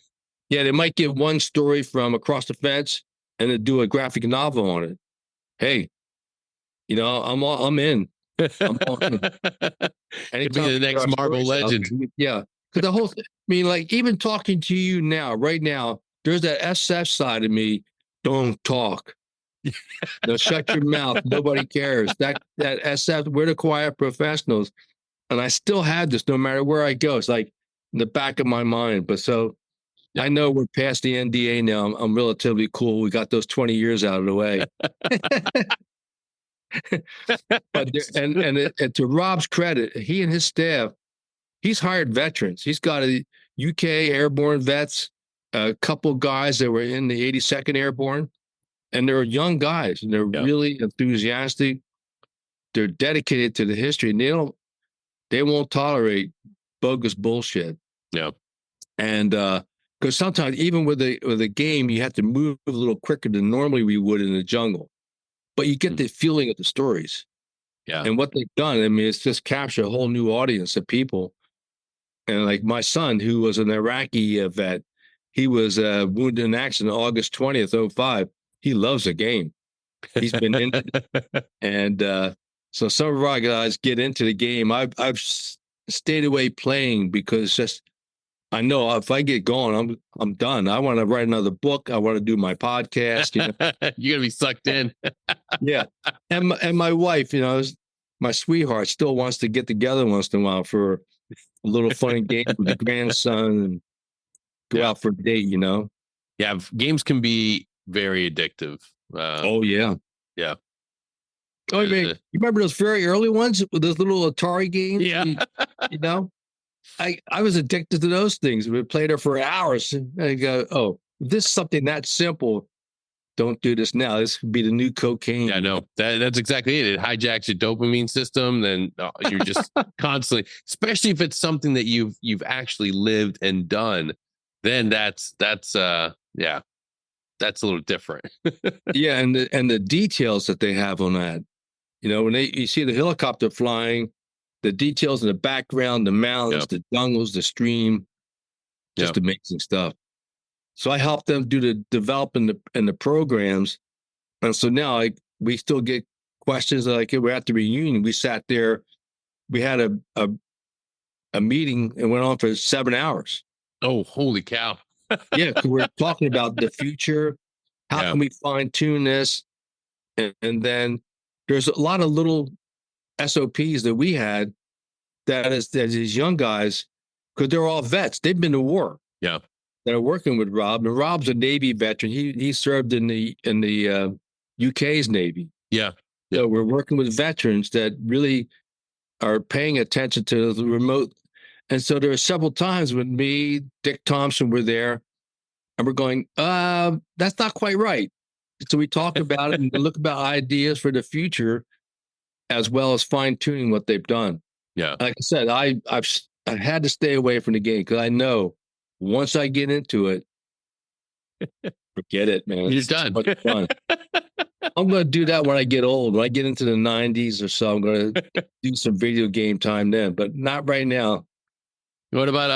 might get one story from across the fence and then do a graphic novel on it. Hey, you know, I'm in. I'm all in. It'd be the next Marvel legend. Yeah. Because the whole thing, I mean, like even talking to you now, right now, there's that SF side of me. Don't talk. Shut your mouth. Nobody cares. That SF, we're the quiet professionals. And I still have this no matter where I go. It's like in the back of my mind. But so I know we're past the NDA now. I'm relatively cool. We got those 20 years out of the way. But and to Rob's credit, he and his staff, he's hired veterans. He's got a UK airborne vets, a couple guys that were in the 82nd Airborne, and they're young guys, and they're really enthusiastic. They're dedicated to the history, and they won't tolerate bogus bullshit. Yeah. And because sometimes even with a game, you have to move a little quicker than normally we would in the jungle, but you get the feeling of the stories. Yeah. And what they've done, I mean, it's just capture a whole new audience of people. And like my son, who was an Iraqi vet, he was wounded in action August 20th, 2005. He loves the game. He's been in it. And so some of our guys get into the game. I've stayed away playing because just I know if I get going, I'm done. I want to write another book. I want to do my podcast. You know? You're gonna be sucked in. Yeah, and my wife, you know, my sweetheart, still wants to get together once in a while for a little fun and game with the grandson and go out for a date. You know. Yeah, games can be very addictive. Oh yeah. Yeah. Oh, I mean, you remember those very early ones with those little Atari games? Yeah. You know, I was addicted to those things. We played there for hours. And I go, oh, this is something that simple. Don't do this now. This could be the new cocaine. Yeah, no, that's exactly it. It hijacks your dopamine system. Then you're just constantly, especially if it's something that you've actually lived and done. Then that's a little different. Yeah, and the details that they have on that. You know, when you see the helicopter flying, the details in the background, the mountains, the jungles, the stream, just amazing stuff. So I helped them do the developing and the programs. And so now we still get questions like we're at the reunion. We sat there, we had a meeting and went on for 7 hours. Oh, holy cow. Yeah, we're talking about the future. How can we fine tune this? And then there's a lot of little SOPs that we had that these young guys, because they're all vets. They've been to war. Yeah. That are working with Rob. And Rob's a Navy veteran. He served in the UK's Navy. Yeah. So we're working with veterans that really are paying attention to the remote. And so there are several times when me, Dick Thompson were there, and we're going, that's not quite right. So we talk about it and look about ideas for the future, as well as fine tuning what they've done. Yeah. Like I said, I've had to stay away from the game because I know once I get into it, forget it, man. You're It's too done. much fun. I'm going to do that when I get old. When I get into the 90s or so, I'm going to do some video game time then, but not right now. What about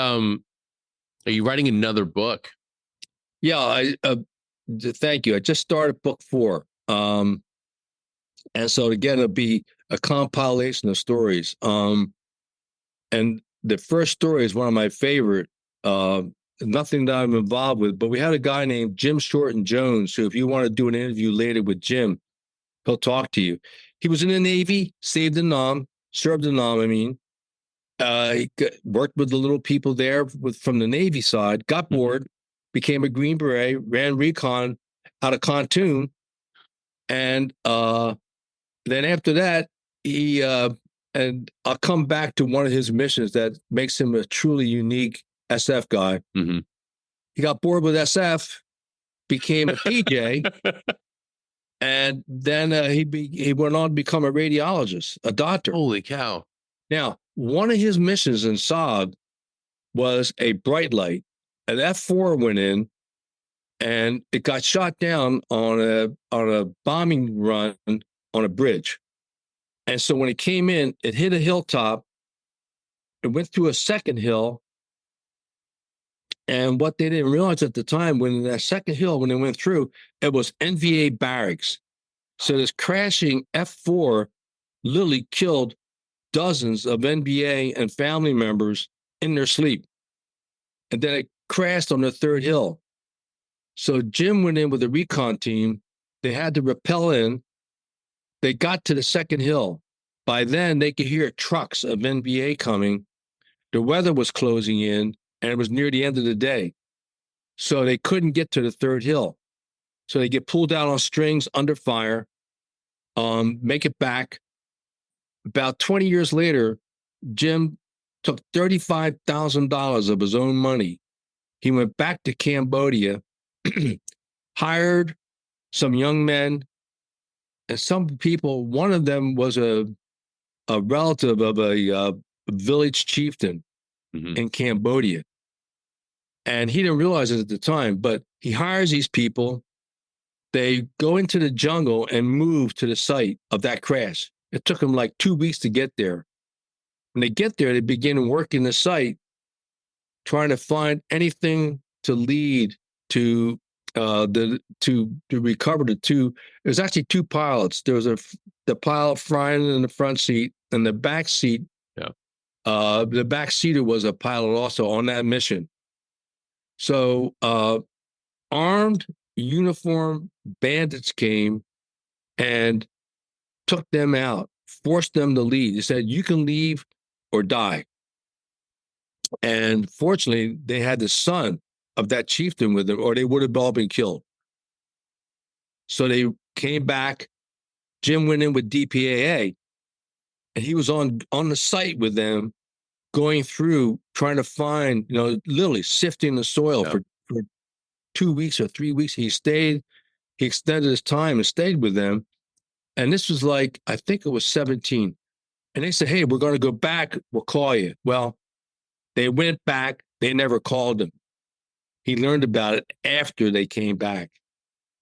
are you writing another book? Yeah, thank you. I just started book 4. And so again, it'll be a compilation of stories. And the first story is one of my favorite. Nothing that I'm involved with, but we had a guy named Jim Shorten Jones, who if you want to do an interview later with Jim, he'll talk to you. He was in the Navy, served in Nam, I mean. Worked with the little people there from the Navy side, got bored, became a Green Beret, ran recon out of Khartoum. And then after that, he, and I'll come back to one of his missions that makes him a truly unique SF guy. Mm-hmm. He got bored with SF, became a PJ, and then he went on to become a radiologist, a doctor. Holy cow. Now, one of his missions in SOG was a bright light. An F4 went in, and it got shot down on a bombing run on a bridge. And so when it came in, it hit a hilltop. It went through a second hill. And what they didn't realize at the time, when that second hill, when it went through, it was NVA barracks. So this crashing F4 literally killed dozens of NBA and family members in their sleep. And then it crashed on the third hill. So Jim went in with a recon team. They had to rappel in. They got to the second hill. By then, they could hear trucks of NBA coming. The weather was closing in, and it was near the end of the day. So they couldn't get to the third hill. So they get pulled out on strings under fire, make it back. About 20 years later, Jim took $35,000 of his own money. He went back to Cambodia, hired some young men and some people. One of them was a relative of a village chieftain in Cambodia. And he didn't realize it at the time, but he hires these people. They go into the jungle and move to the site of that crash. It took them like 2 weeks to get there. When they get there, they begin working the site, trying to find anything to lead to to recover the two. There's actually 2 pilots. There was the pilot flying in the front seat, and the back seat. Yeah. The back seater was a pilot also on that mission. So armed, uniformed bandits came and took them out, forced them to leave. They said, "You can leave or die." And fortunately, they had the son of that chieftain with them, or they would have all been killed. So they came back. Jim went in with DPAA, and he was on the site with them, going through, trying to find, literally sifting the soil for 2 weeks or 3 weeks. He extended his time and stayed with them. And this was like, I think it was 17. And they said, "Hey, we're going to go back. We'll call you." Well, they went back. They never called him. He learned about it after they came back,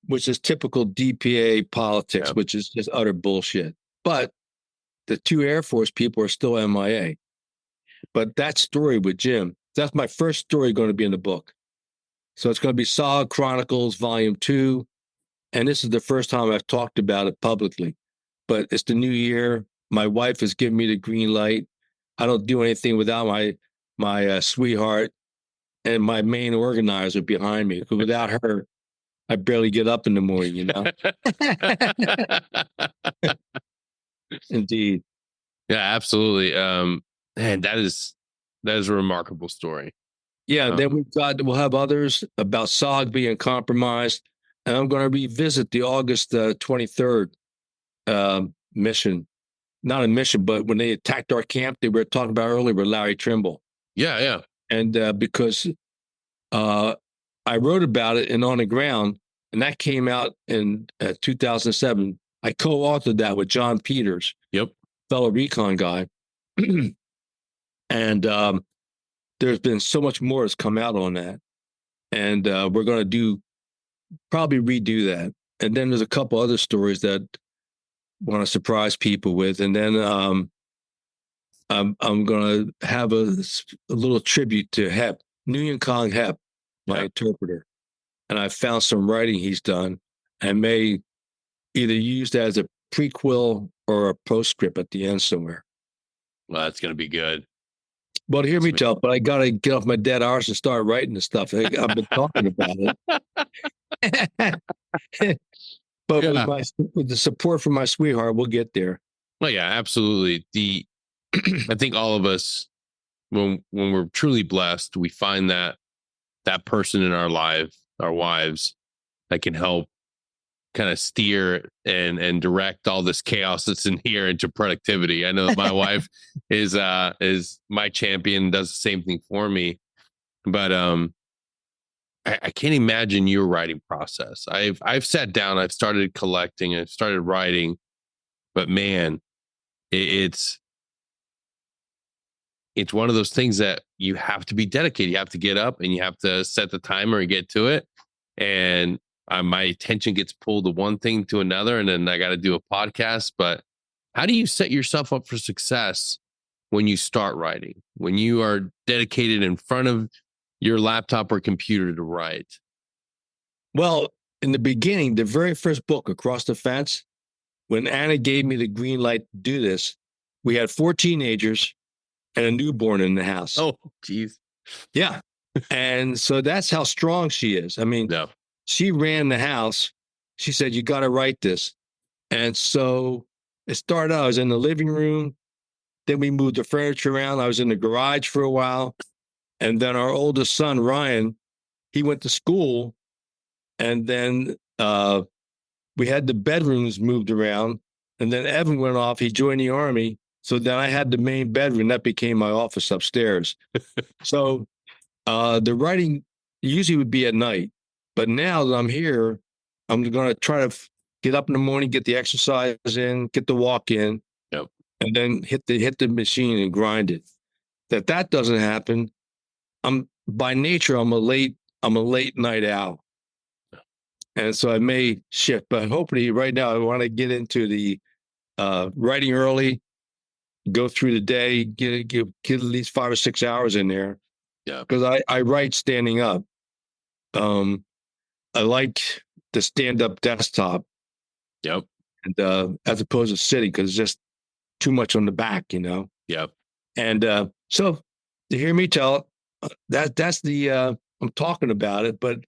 which is typical DPA politics, which is just utter bullshit. But the 2 Air Force people are still MIA. But that story with Jim, that's my first story going to be in the book. So it's going to be Solid Chronicles, Volume 2. And this is the first time I've talked about it publicly. But it's the new year. My wife has given me the green light. I don't do anything without my sweetheart and my main organizer behind me. Because without her, I barely get up in the morning, Indeed. Yeah, absolutely. Man, that is a remarkable story. Yeah, then we'll have others about SOG being compromised. And I'm going to revisit the August 23rd mission. Not a mission, but when they attacked our camp, they were talking about earlier with Larry Trimble. Yeah, yeah. And because I wrote about it in On the Ground, and that came out in 2007. I co-authored that with John Peters, Yep, fellow recon guy. And there's been so much more that's come out on that. And we're going to probably redo that. And then there's a couple other stories that want to surprise people with. And then I'm going to have a little tribute to Hep, Nguyen Kong Hep, my interpreter. And I found some writing he's done. I may either use that as a prequel or a postscript at the end somewhere. Well, that's going to be good. Well, hear me tell, but I got to get off my dead arse and start writing the stuff. I've been talking about it. But with the support from my sweetheart, we'll get there. Well, yeah, absolutely. I think all of us, when we're truly blessed, we find that person in our life, our wives, that can help kind of steer and direct all this chaos that's in here into productivity. I know that my wife is my champion, does the same thing for me. But I can't imagine your writing process. I've sat down, I've started collecting, I've started writing, but man, it's one of those things that you have to be dedicated. You have to get up and you have to set the timer and get to it. And my attention gets pulled to one thing to another, and then I got to do a podcast. But how do you set yourself up for success when you start writing, when you are dedicated in front of your laptop or computer to write? Well, in the beginning, the very first book, Across the Fence, when Anna gave me the green light to do this, we had 4 teenagers and a newborn in the house. Oh, geez. Yeah. And so that's how strong she is. I mean, she ran the house. She said, you got to write this. And so it started out, I was in the living room. Then we moved the furniture around. I was in the garage for a while. And then our oldest son, Ryan, he went to school. And then we had the bedrooms moved around. And then Evan went off. He joined the Army. So then I had the main bedroom. That became my office upstairs. So the writing usually would be at night. But now that I'm here, I'm going to try to get up in the morning, get the exercise in, get the walk in, and then hit the machine and grind it. That doesn't happen. By nature, I'm a late night owl. And so I may shift, but hopefully right now I want to get into the writing early, go through the day, get at least 5 or 6 hours in there. Yeah. Because I write standing up. I like the stand-up desktop. Yep. And as opposed to sitting, because it's just too much on the back, you know. Yep. And so to hear me tell that's the I'm talking about it, but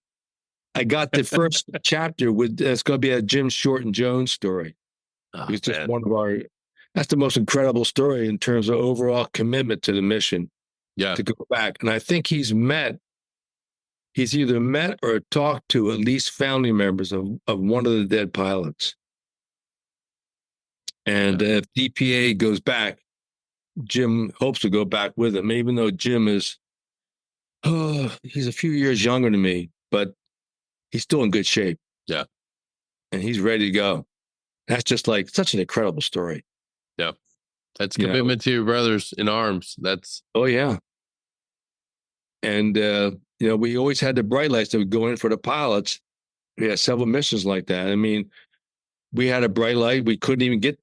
I got the first chapter with it's going to be a Jim Shorten Jones story. It's just one of that's the most incredible story in terms of overall commitment to the mission. Yeah. To go back. And I think he's either met or talked to at least family members of one of the dead pilots. And if DPA goes back, Jim hopes to go back with him, even though Jim is, he's a few years younger than me, but he's still in good shape. Yeah. And he's ready to go. That's just like such an incredible story. Yeah. That's commitment to your brothers in arms. That's. Oh, yeah. And, we always had the bright lights that would go in for the pilots. We had several missions like that. I mean, we had a bright light. We couldn't even get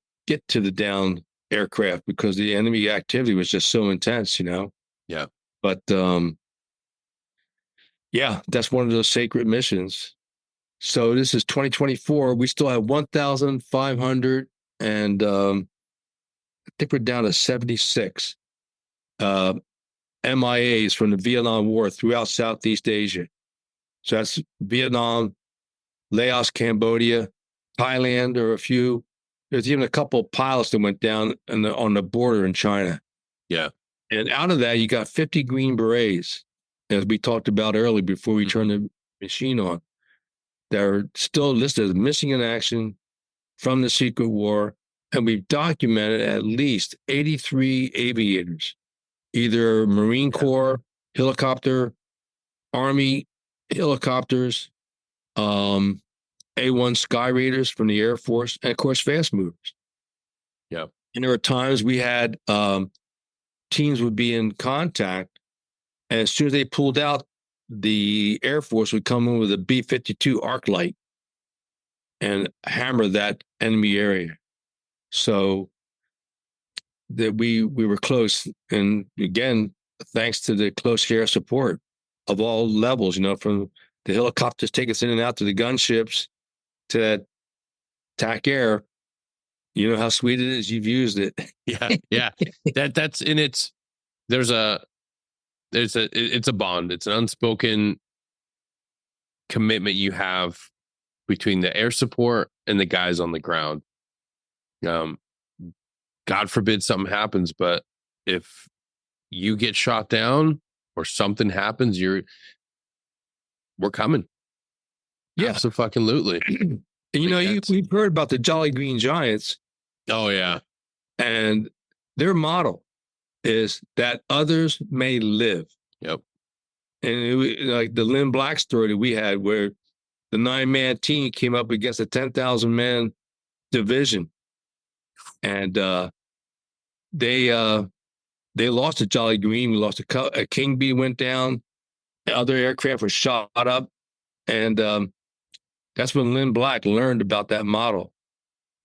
to the down aircraft because the enemy activity was just so intense, Yeah. But, that's one of those sacred missions. So this is 2024. We still have 1,500 and I think we're down to 76 MIAs from the Vietnam War throughout Southeast Asia. So that's Vietnam, Laos, Cambodia, Thailand, or a few. There's even a couple of pilots that went down on the border in China. Yeah. And out of that, you got 50 Green Berets, as we talked about earlier before we turned the machine on, that are still listed as missing in action from the Secret War. And we've documented at least 83 aviators, either Marine Corps, helicopter, Army helicopters, A-1 Sky Raiders from the Air Force, and of course, fast movers. Yeah. And there were times we had teams would be in contact And as soon as they pulled out, the Air Force would come in with a B-52 arc light and hammer that enemy area. So that we were close. And again, thanks to the close air support of all levels, from the helicopters taking us in and out to the gunships to that TAC air. You know how sweet it is. You've used it. Yeah. That's in its. It's a bond. It's an unspoken commitment you have between the air support and the guys on the ground. God forbid something happens, but if you get shot down or something happens, we're coming. Yeah, absolutely. And we've heard about the Jolly Green Giants. Oh yeah, and their motto is that others may live. Yep. And like the Lynn Black story that we had, where the 9-man team came up against a 10,000-man division, and they lost to Jolly Green. We lost a King Bee went down. Other aircraft were shot up, and that's when Lynn Black learned about that model.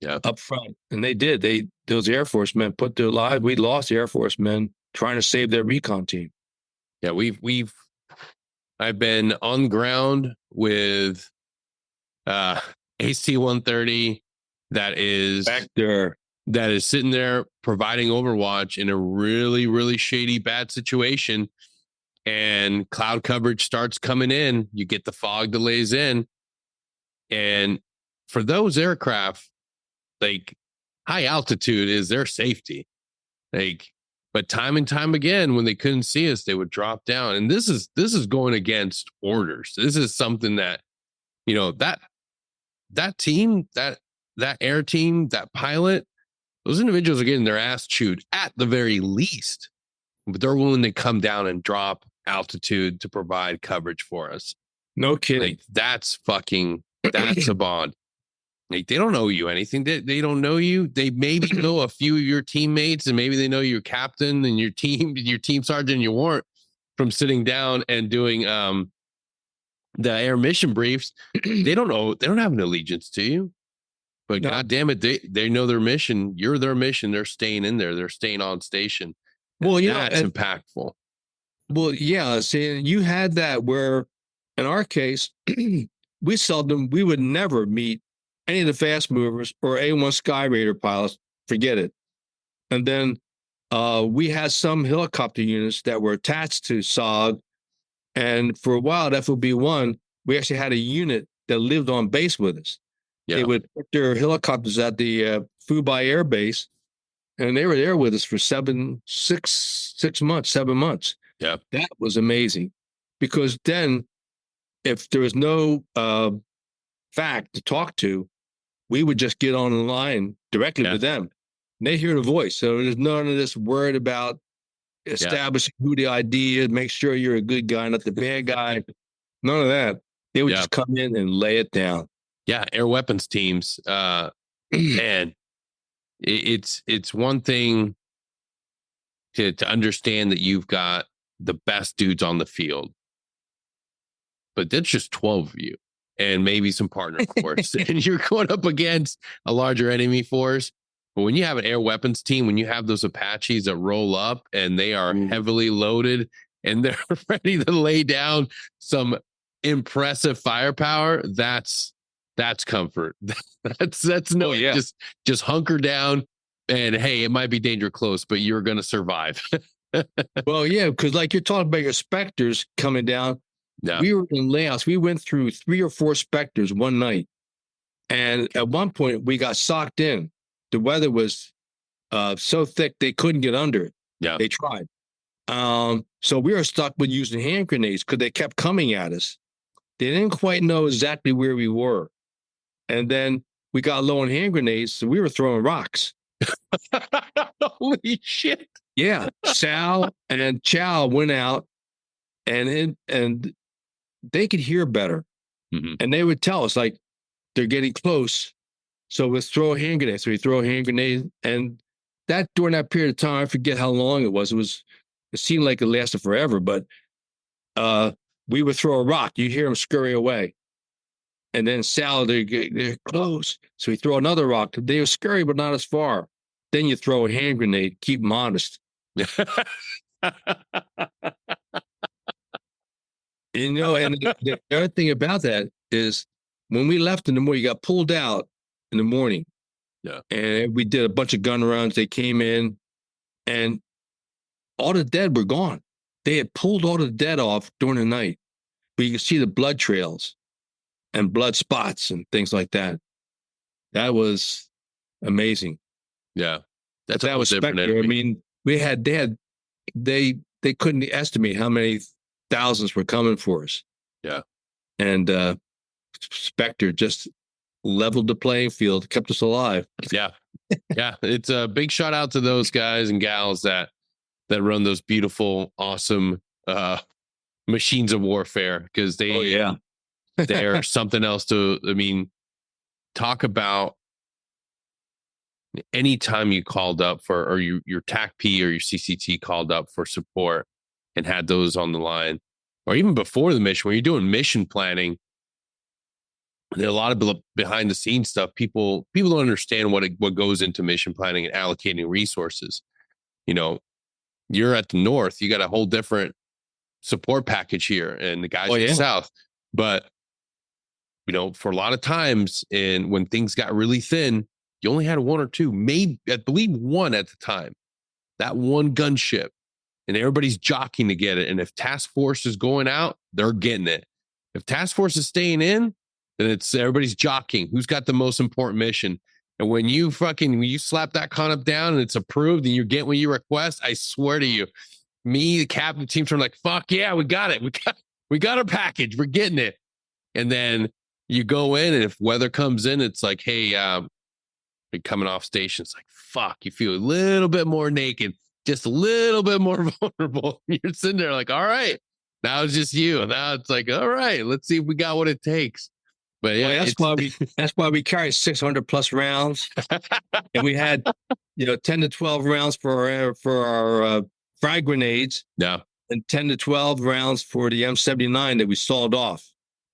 Yeah, up front, and they did. Those Air Force men put their lives. We lost Air Force men trying to save their recon team. Yeah, I've been on ground with AC-130 that is back there, that is sitting there providing overwatch in a really, really shady, bad situation. And cloud coverage starts coming in. You get the fog delays in. And for those aircraft, like, high altitude is their safety. But time and time again, when they couldn't see us, they would drop down. And this is going against orders. This is something that, that team, that air team, that pilot, those individuals are getting their ass chewed at the very least, but they're willing to come down and drop altitude to provide coverage for us. No kidding. That's a bond. They don't know you anything. They don't know you. They maybe know a few of your teammates, and maybe they know your captain and your team sergeant and your warrant from sitting down and doing the air mission briefs. They don't know. They don't have an allegiance to you. But no. God damn it, they know their mission. You're their mission. They're staying in there. They're staying on station. Well, that's impactful. Well, yeah. See, you had that where, in our case, we would never meet any of the fast movers or A1 Sky Raider pilots. Forget it. And then we had some helicopter units that were attached to SOG. And for a while at FOB-1, we actually had a unit that lived on base with us. Yeah. They would put their helicopters at the Fubai Air Base, and they were there with us for 7 months. Yeah. That was amazing, because then if there was no fact to talk to, we would just get on the line directly with them. And they hear the voice. So there's none of this word about establishing who the ID is, make sure you're a good guy, not the bad guy. None of that. They would just come in and lay it down. Yeah, air weapons teams. Man, it's one thing to understand that you've got the best dudes on the field, but that's just 12 of you and maybe some partner force, and you're going up against a larger enemy force. But when you have an air weapons team, when you have those Apaches that roll up and they are heavily loaded and they're ready to lay down some impressive firepower, that's comfort. That's no, just hunker down, and hey, it might be danger close, but you're going to survive. Well, yeah, because like you're talking about your Spectres coming down. Yeah. We were in layouts. We went through 3 or 4 Spectres one night, and at one point we got socked in. The weather was so thick they couldn't get under it. Yeah, they tried. So we were stuck with using hand grenades because they kept coming at us. They didn't quite know exactly where we were. And then we got low on hand grenades, so we were throwing rocks. Holy shit. Yeah. Sal and Chow went out, and they could hear better. Mm-hmm. And they would tell us, like, they're getting close. So let's throw a hand grenade. So we throw a hand grenade. And that during that period of time, I forget how long it was. It seemed like it lasted forever, but we would throw a rock. You hear them scurry away. And then Sal, they're close. So we throw another rock. They were scurry, but not as far. Then you throw a hand grenade, keep them honest. You know, and the other thing about that is when we left in the morning, you got pulled out in the morning. Yeah. And we did a bunch of gun runs. They came in and all the dead were gone. They had pulled all the dead off during the night. But you could see the blood trails and blood spots and things like that. That was amazing. Yeah. That was Spectre. I mean, they couldn't estimate how many thousands were coming for us. Yeah. And Spectre just leveled the playing field, kept us alive. Yeah. Yeah. It's a big shout out to those guys and gals that run those beautiful, awesome machines of warfare, because they're something else talk about anytime you called up for, or your TAC-P or your CCT called up for support and had those on the line, or even before the mission, when you're doing mission planning, there are a lot of behind the scenes stuff. People don't understand what goes into mission planning and allocating resources. You know, you're at the north, you got a whole different support package here, and the guys in the south. But you know, for a lot of times, and when things got really thin, you only had one or two, maybe I believe one at the time. That one gunship, and everybody's jockeying to get it. And if task force is going out, they're getting it. If task force is staying in, then it's everybody's jockeying. Who's got the most important mission? And when you slap that concept down and it's approved and you get what you request, I swear to you, me, the captain, teams are like, fuck yeah, we got it. We got our package. We're getting it. And then you go in, and if weather comes in, it's like, hey, you're coming off station. It's like, fuck, you feel a little bit more naked, just a little bit more vulnerable. You're sitting there like, all right, now it's just you. Now it's like, all right, let's see if we got what it takes. But yeah, that's why we carry 600 plus rounds, and we had 10 to 12 rounds for our frag grenades. Yeah, and 10 to 12 rounds for the M79 that we sawed off.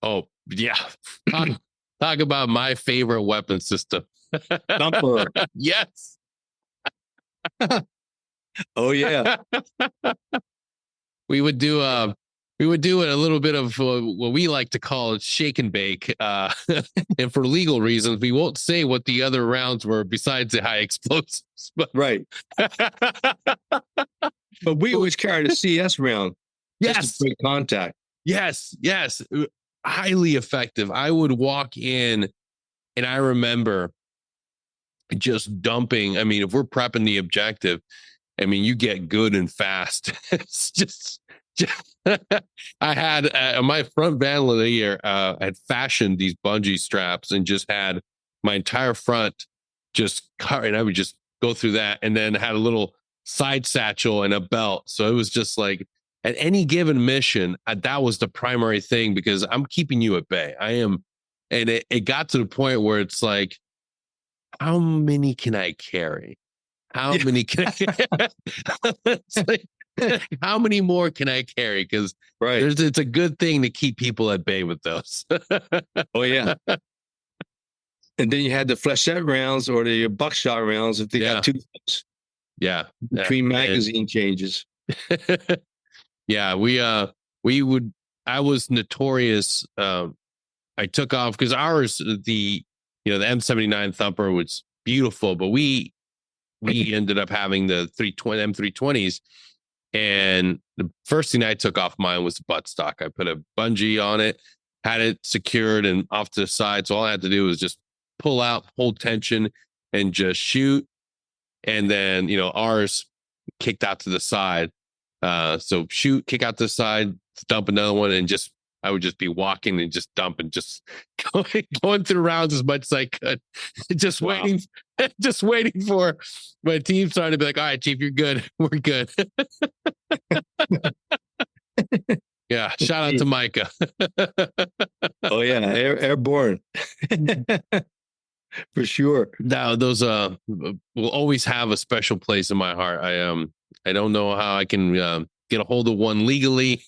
Oh yeah, talk about my favorite weapon system. Thumper. Yes. Oh yeah. We would do a little bit of what we like to call shake and bake, and for legal reasons, we won't say what the other rounds were besides the high explosives. But right. But we always carried a CS round. Yes. Just to break contact. Yes. Highly effective. I would walk in, and I remember just dumping. I mean, if we're prepping the objective, I mean, you get good and fast. It's just I had my front bandolier had fashioned these bungee straps and just had my entire front just cut, and I would just go through that, and then had a little side satchel and a belt. So it was just like, at any given mission, that was the primary thing, because I'm keeping you at bay. I am. And it got to the point where it's like, how many can I carry? How many can I? It's like, how many more can I carry? Because it's a good thing to keep people at bay with those. Oh yeah. And then you had the flechette rounds or the buckshot rounds if they got two things. Yeah. Between magazine changes. Yeah, I was notorious. I took off because ours, the M79 Thumper was beautiful, but we ended up having the M320s. And the first thing I took off mine was the buttstock. I put a bungee on it, had it secured and off to the side. So all I had to do was just pull out, hold tension, and just shoot. And then, ours kicked out to the side. So shoot, kick out to the side, dump another one, and I would just be walking and just dumping, just going through rounds as much as I could, just waiting for my team starting to be like, all right, Chief, you're good. We're good. Yeah. Shout out to Micah. Oh yeah. Airborne. For sure. Now those will always have a special place in my heart. I don't know how I can get a hold of one legally,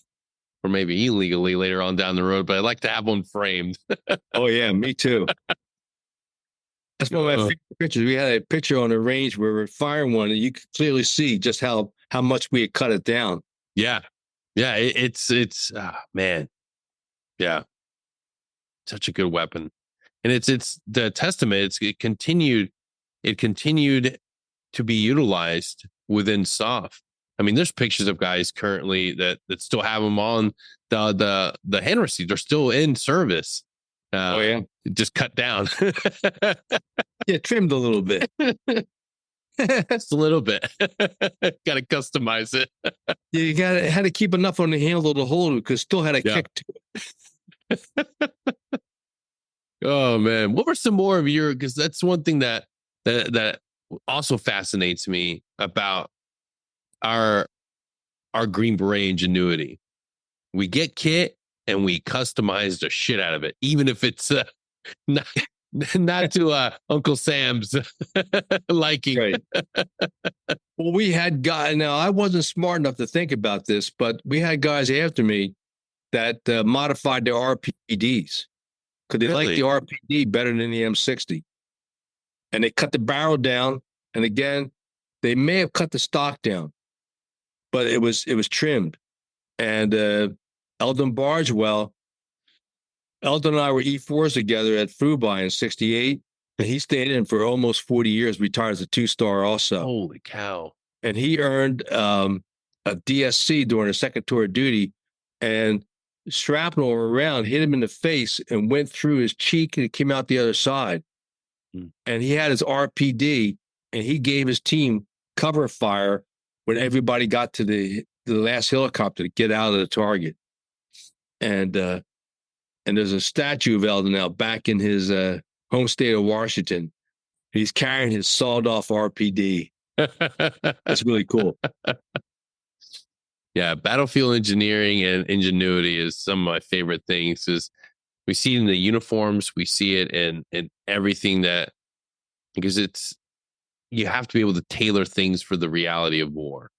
or maybe illegally later on down the road, but I'd like to have one framed. Oh yeah, me too. That's one of my favorite pictures. We had a picture on the range where we were firing one, and you could clearly see just how much we had cut it down. Yeah. Yeah. It's man. Yeah. Such a good weapon. And it's the testament. It continued to be utilized within SOF. I mean, there's pictures of guys currently that still have them on the hand receivers. They're still in service. Oh yeah, just cut down. yeah, trimmed a little bit. Just a little bit. Got to customize it. Yeah, you had to keep enough on the handle to hold it because still had a kick to it. Oh man, what were some more of your? Because that's one thing that also fascinates me about our Green Beret ingenuity. We get kit and we customize the shit out of it, even if it's not to Uncle Sam's liking. Right. Well, we had guys. Now, I wasn't smart enough to think about this, but we had guys after me that modified their RPDs because they liked the RPD better than the M60, and they cut the barrel down. And again, they may have cut the stock down, but it was trimmed. And Eldon Bargewell, Eldon and I were E4s together at Fubai in '68, and he stayed in for almost 40 years, retired as a 2-star also. Holy cow. And he earned a DSC during a second tour of duty, and shrapnel around hit him in the face and went through his cheek, and it came out the other side. And he had his RPD, and he gave his team cover fire when everybody got to the last helicopter to get out of the target. And there's a statue of Eldon now back in his home state of Washington. He's carrying his sawed-off RPD. That's really cool. Yeah, battlefield engineering and ingenuity is some of my favorite things. Is we see it in the uniforms, we see it in everything that, because you have to be able to tailor things for the reality of war.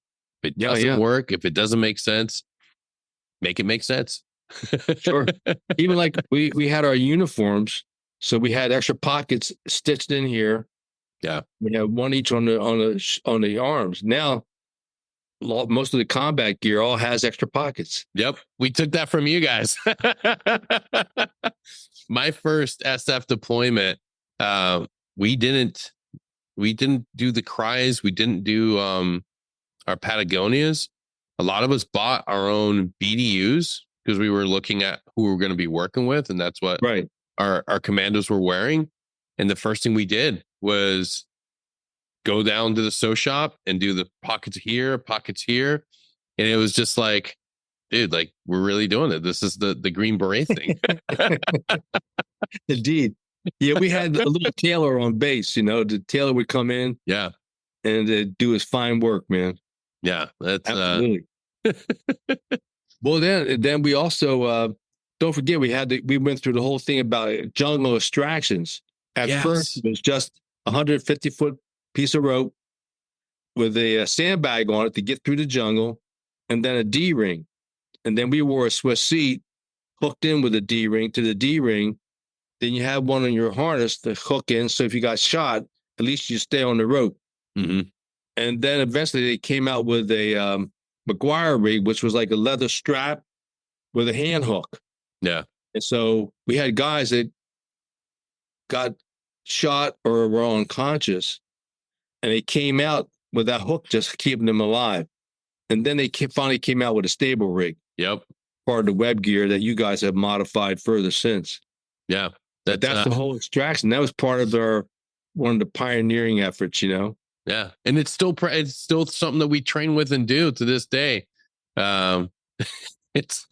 If it doesn't work, if it doesn't make sense, make it make sense. Sure. Even like we had our uniforms, so we had extra pockets stitched in here. Yeah, we had one each on the arms. Now, most of the combat gear all has extra pockets. Yep, we took that from you guys. My first SF deployment, we didn't do the cries. We didn't do our Patagonias. A lot of us bought our own BDUs because we were looking at who we were going to be working with, and that's what our commandos were wearing. And the first thing we did was go down to the sew shop and do the pockets here. And it was just like, dude, like, we're really doing it. This is the Green Beret thing. Indeed. Yeah, we had a little tailor on base, the tailor would come in. Yeah. And do his fine work, man. Yeah. That's absolutely. Well, then we also, don't forget, we went through the whole thing about jungle extractions. At first, it was just 150-foot piece of rope with a sandbag on it to get through the jungle, and then a D-ring. And then we wore a Swiss seat hooked in with a D-ring to the D-ring. Then you had one on your harness to hook in, so if you got shot, at least you stay on the rope. Mm-hmm. And then eventually they came out with a McGuire rig, which was like a leather strap with a hand hook. Yeah. And so we had guys that got shot or were unconscious, and they came out with that hook just keeping them alive. And then they finally came out with a stable rig. Yep. Part of the web gear that you guys have modified further since. Yeah. That's the whole extraction. That was part of one of the pioneering efforts, Yeah. And it's still something that we train with and do to this day. It's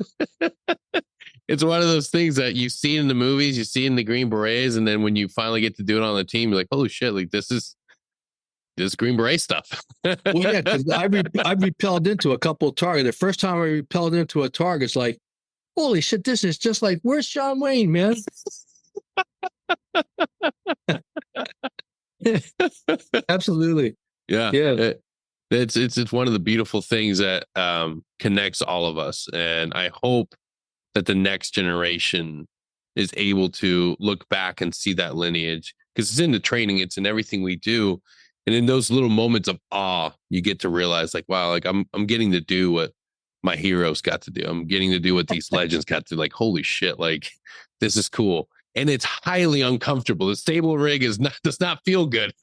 it's one of those things that you see in the movies, you see in the Green Berets, and then when you finally get to do it on the team, you're like, holy shit, like this Green Beret stuff. Well, yeah, because I repelled into a couple of targets. The first time I repelled into a target, it's like, holy shit, this is just like, where's John Wayne, man? Absolutely. Yeah. Yeah. It's one of the beautiful things that connects all of us, and I hope that the next generation is able to look back and see that lineage, because it's in the training, it's in everything we do, and in those little moments of awe, you get to realize, like, wow, like I'm getting to do what my heroes got to do. I'm getting to do what these legends got to do. Like, holy shit, like this is cool. And it's highly uncomfortable. The stable rig does not feel good.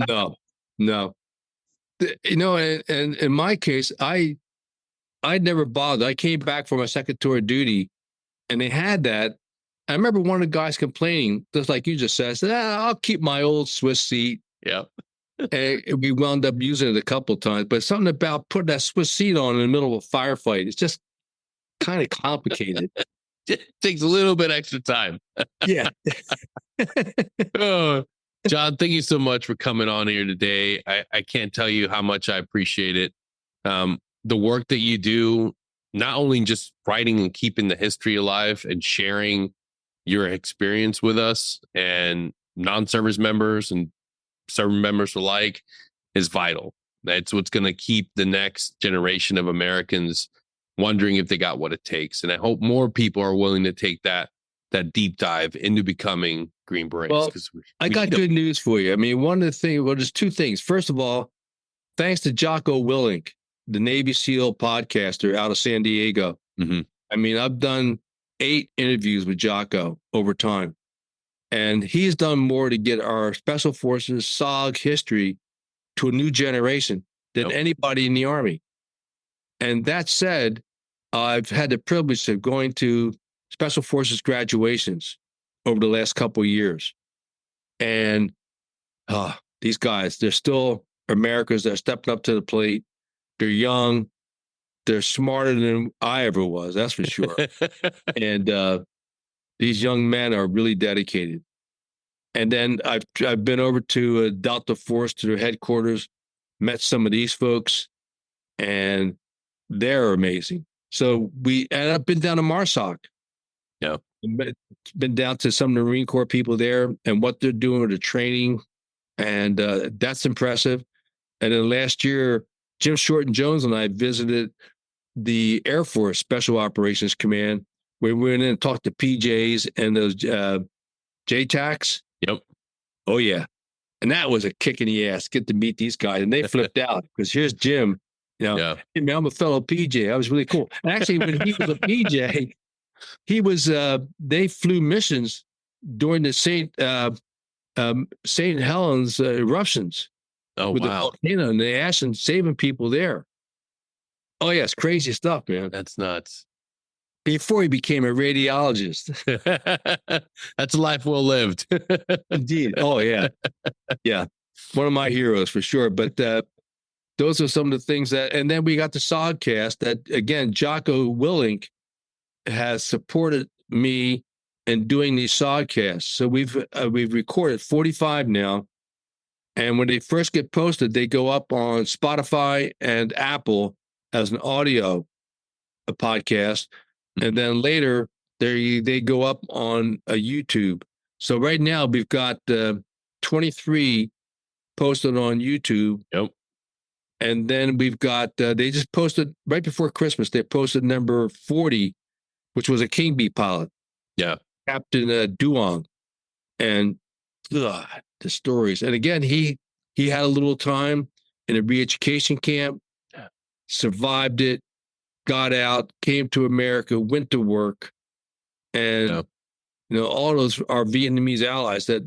No, no. You know, and in my case, I never bothered. I came back from my second tour of duty, and they had that. I remember one of the guys complaining, just like you just said, I'll keep my old Swiss seat. Yeah. And we wound up using it a couple of times, but something about putting that Swiss seat on in the middle of a firefight, it's just kind of complicated. It takes a little bit extra time. Yeah. Oh, John, thank you so much for coming on here today. I can't tell you how much I appreciate it. The work that you do, not only just writing and keeping the history alive and sharing your experience with us and non-service members and service members alike, is vital. That's what's going to keep the next generation of Americans wondering if they got what it takes. And I hope more people are willing to take that deep dive into becoming Green Berets. Well, I got good news for you. I mean, one of the things, well, there's two things. First of all, thanks to Jocko Willink, the Navy SEAL podcaster out of San Diego. Mm-hmm. I mean, I've done 8 interviews with Jocko over time, and he's done more to get our Special Forces SOG history to a new generation than anybody in the Army. And that said, I've had the privilege of going to Special Forces graduations over the last couple of years. And these guys, they're still Americans. They're stepping up to the plate. They're young. They're smarter than I ever was, that's for sure. And these young men are really dedicated. And then I've been over to Delta Force, to their headquarters, met some of these folks, and they're amazing. So I've been down to MARSOC. Yeah. Been down to some of the Marine Corps people there and what they're doing with the training. And that's impressive. And then last year, Jim Shorten Jones and I visited the Air Force Special Operations Command, where we went in and talked to PJs and those JTACs. Yep. Oh, yeah. And that was a kick in the ass. Get to meet these guys. And they flipped out because here's Jim. You know, hey, man, I'm a fellow PJ. That was really cool. And actually, when he was a PJ, he was, they flew missions during the St. Helens eruptions. Oh, with wow. The volcano and the ash and saving people there. Oh, yeah, it's crazy stuff, man. That's nuts. Before he became a radiologist. That's a life well lived. Indeed. Oh, yeah. Yeah. One of my heroes for sure. But those are some of the things that, and then we got the Sodcast that, again, Jocko Willink has supported me in doing these Sodcasts. So we've recorded 45 now. And when they first get posted, they go up on Spotify and Apple as an audio podcast. And then later they go up on a YouTube. So right now we've got 23 posted on YouTube. Yep. And then we've got, they just posted right before Christmas, they posted number 40, which was a King Bee pilot. Yeah. Captain Duong. And the stories. And again, he had a little time in a re-education camp, survived it, got out, came to America, went to work. And, you know, all those are Vietnamese allies that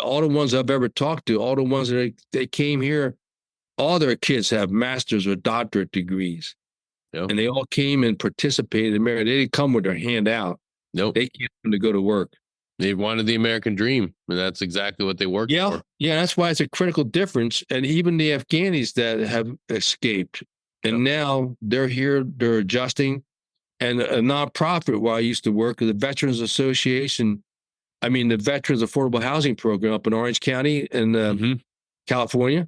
all the ones I've ever talked to, all the ones that they came here, all their kids have master's or doctorate degrees. Yep. And they all came and participated in America. They didn't come with their hand out. Nope. They came to go to work. They wanted the American dream, and that's exactly what they worked for. Yeah, that's why it's a critical difference. And even the Afghanis that have escaped, and now they're here, they're adjusting. And a nonprofit where I used to work, the Veterans Association, the Veterans Affordable Housing Program up in Orange County in California,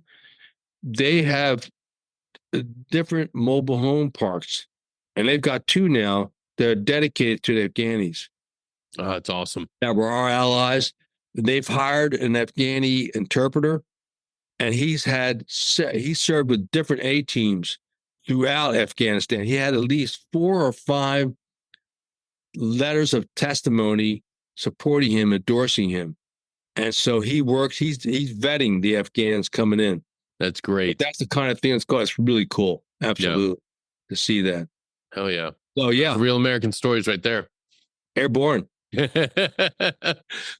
they have different mobile home parks. And they've got 2 now that are dedicated to the Afghanis. Oh, that's awesome. That were our allies. They've hired an Afghani interpreter, and he served with different A teams throughout Afghanistan. He had at least 4 or 5 letters of testimony supporting him, endorsing him. And so he's vetting the Afghans coming in. That's great. But that's the kind of thing it's really cool. Absolutely. To see that. Hell yeah. Oh yeah. Real American stories right there. Airborne.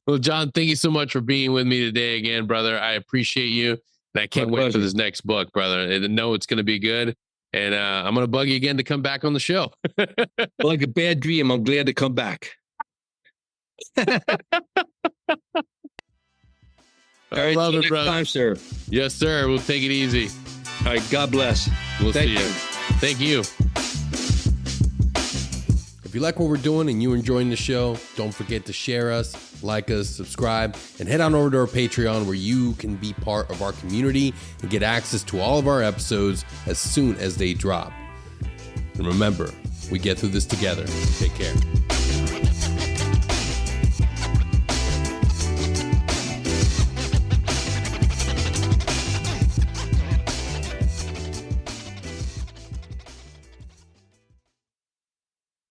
Well, John, thank you so much for being with me today again, brother. I appreciate you. And I can't wait for this next book, brother. I know it's going to be good. And I'm going to bug you again to come back on the show. Like a bad dream, I'm glad to come back. All right, love it, brother. Time, sir. Yes, sir. We'll take it easy. All right, God bless. We'll see you. Thank you. If you like what we're doing and you're enjoying the show, don't forget to share us, like us, subscribe, and head on over to our Patreon where you can be part of our community and get access to all of our episodes as soon as they drop. And remember, we get through this together. Take care.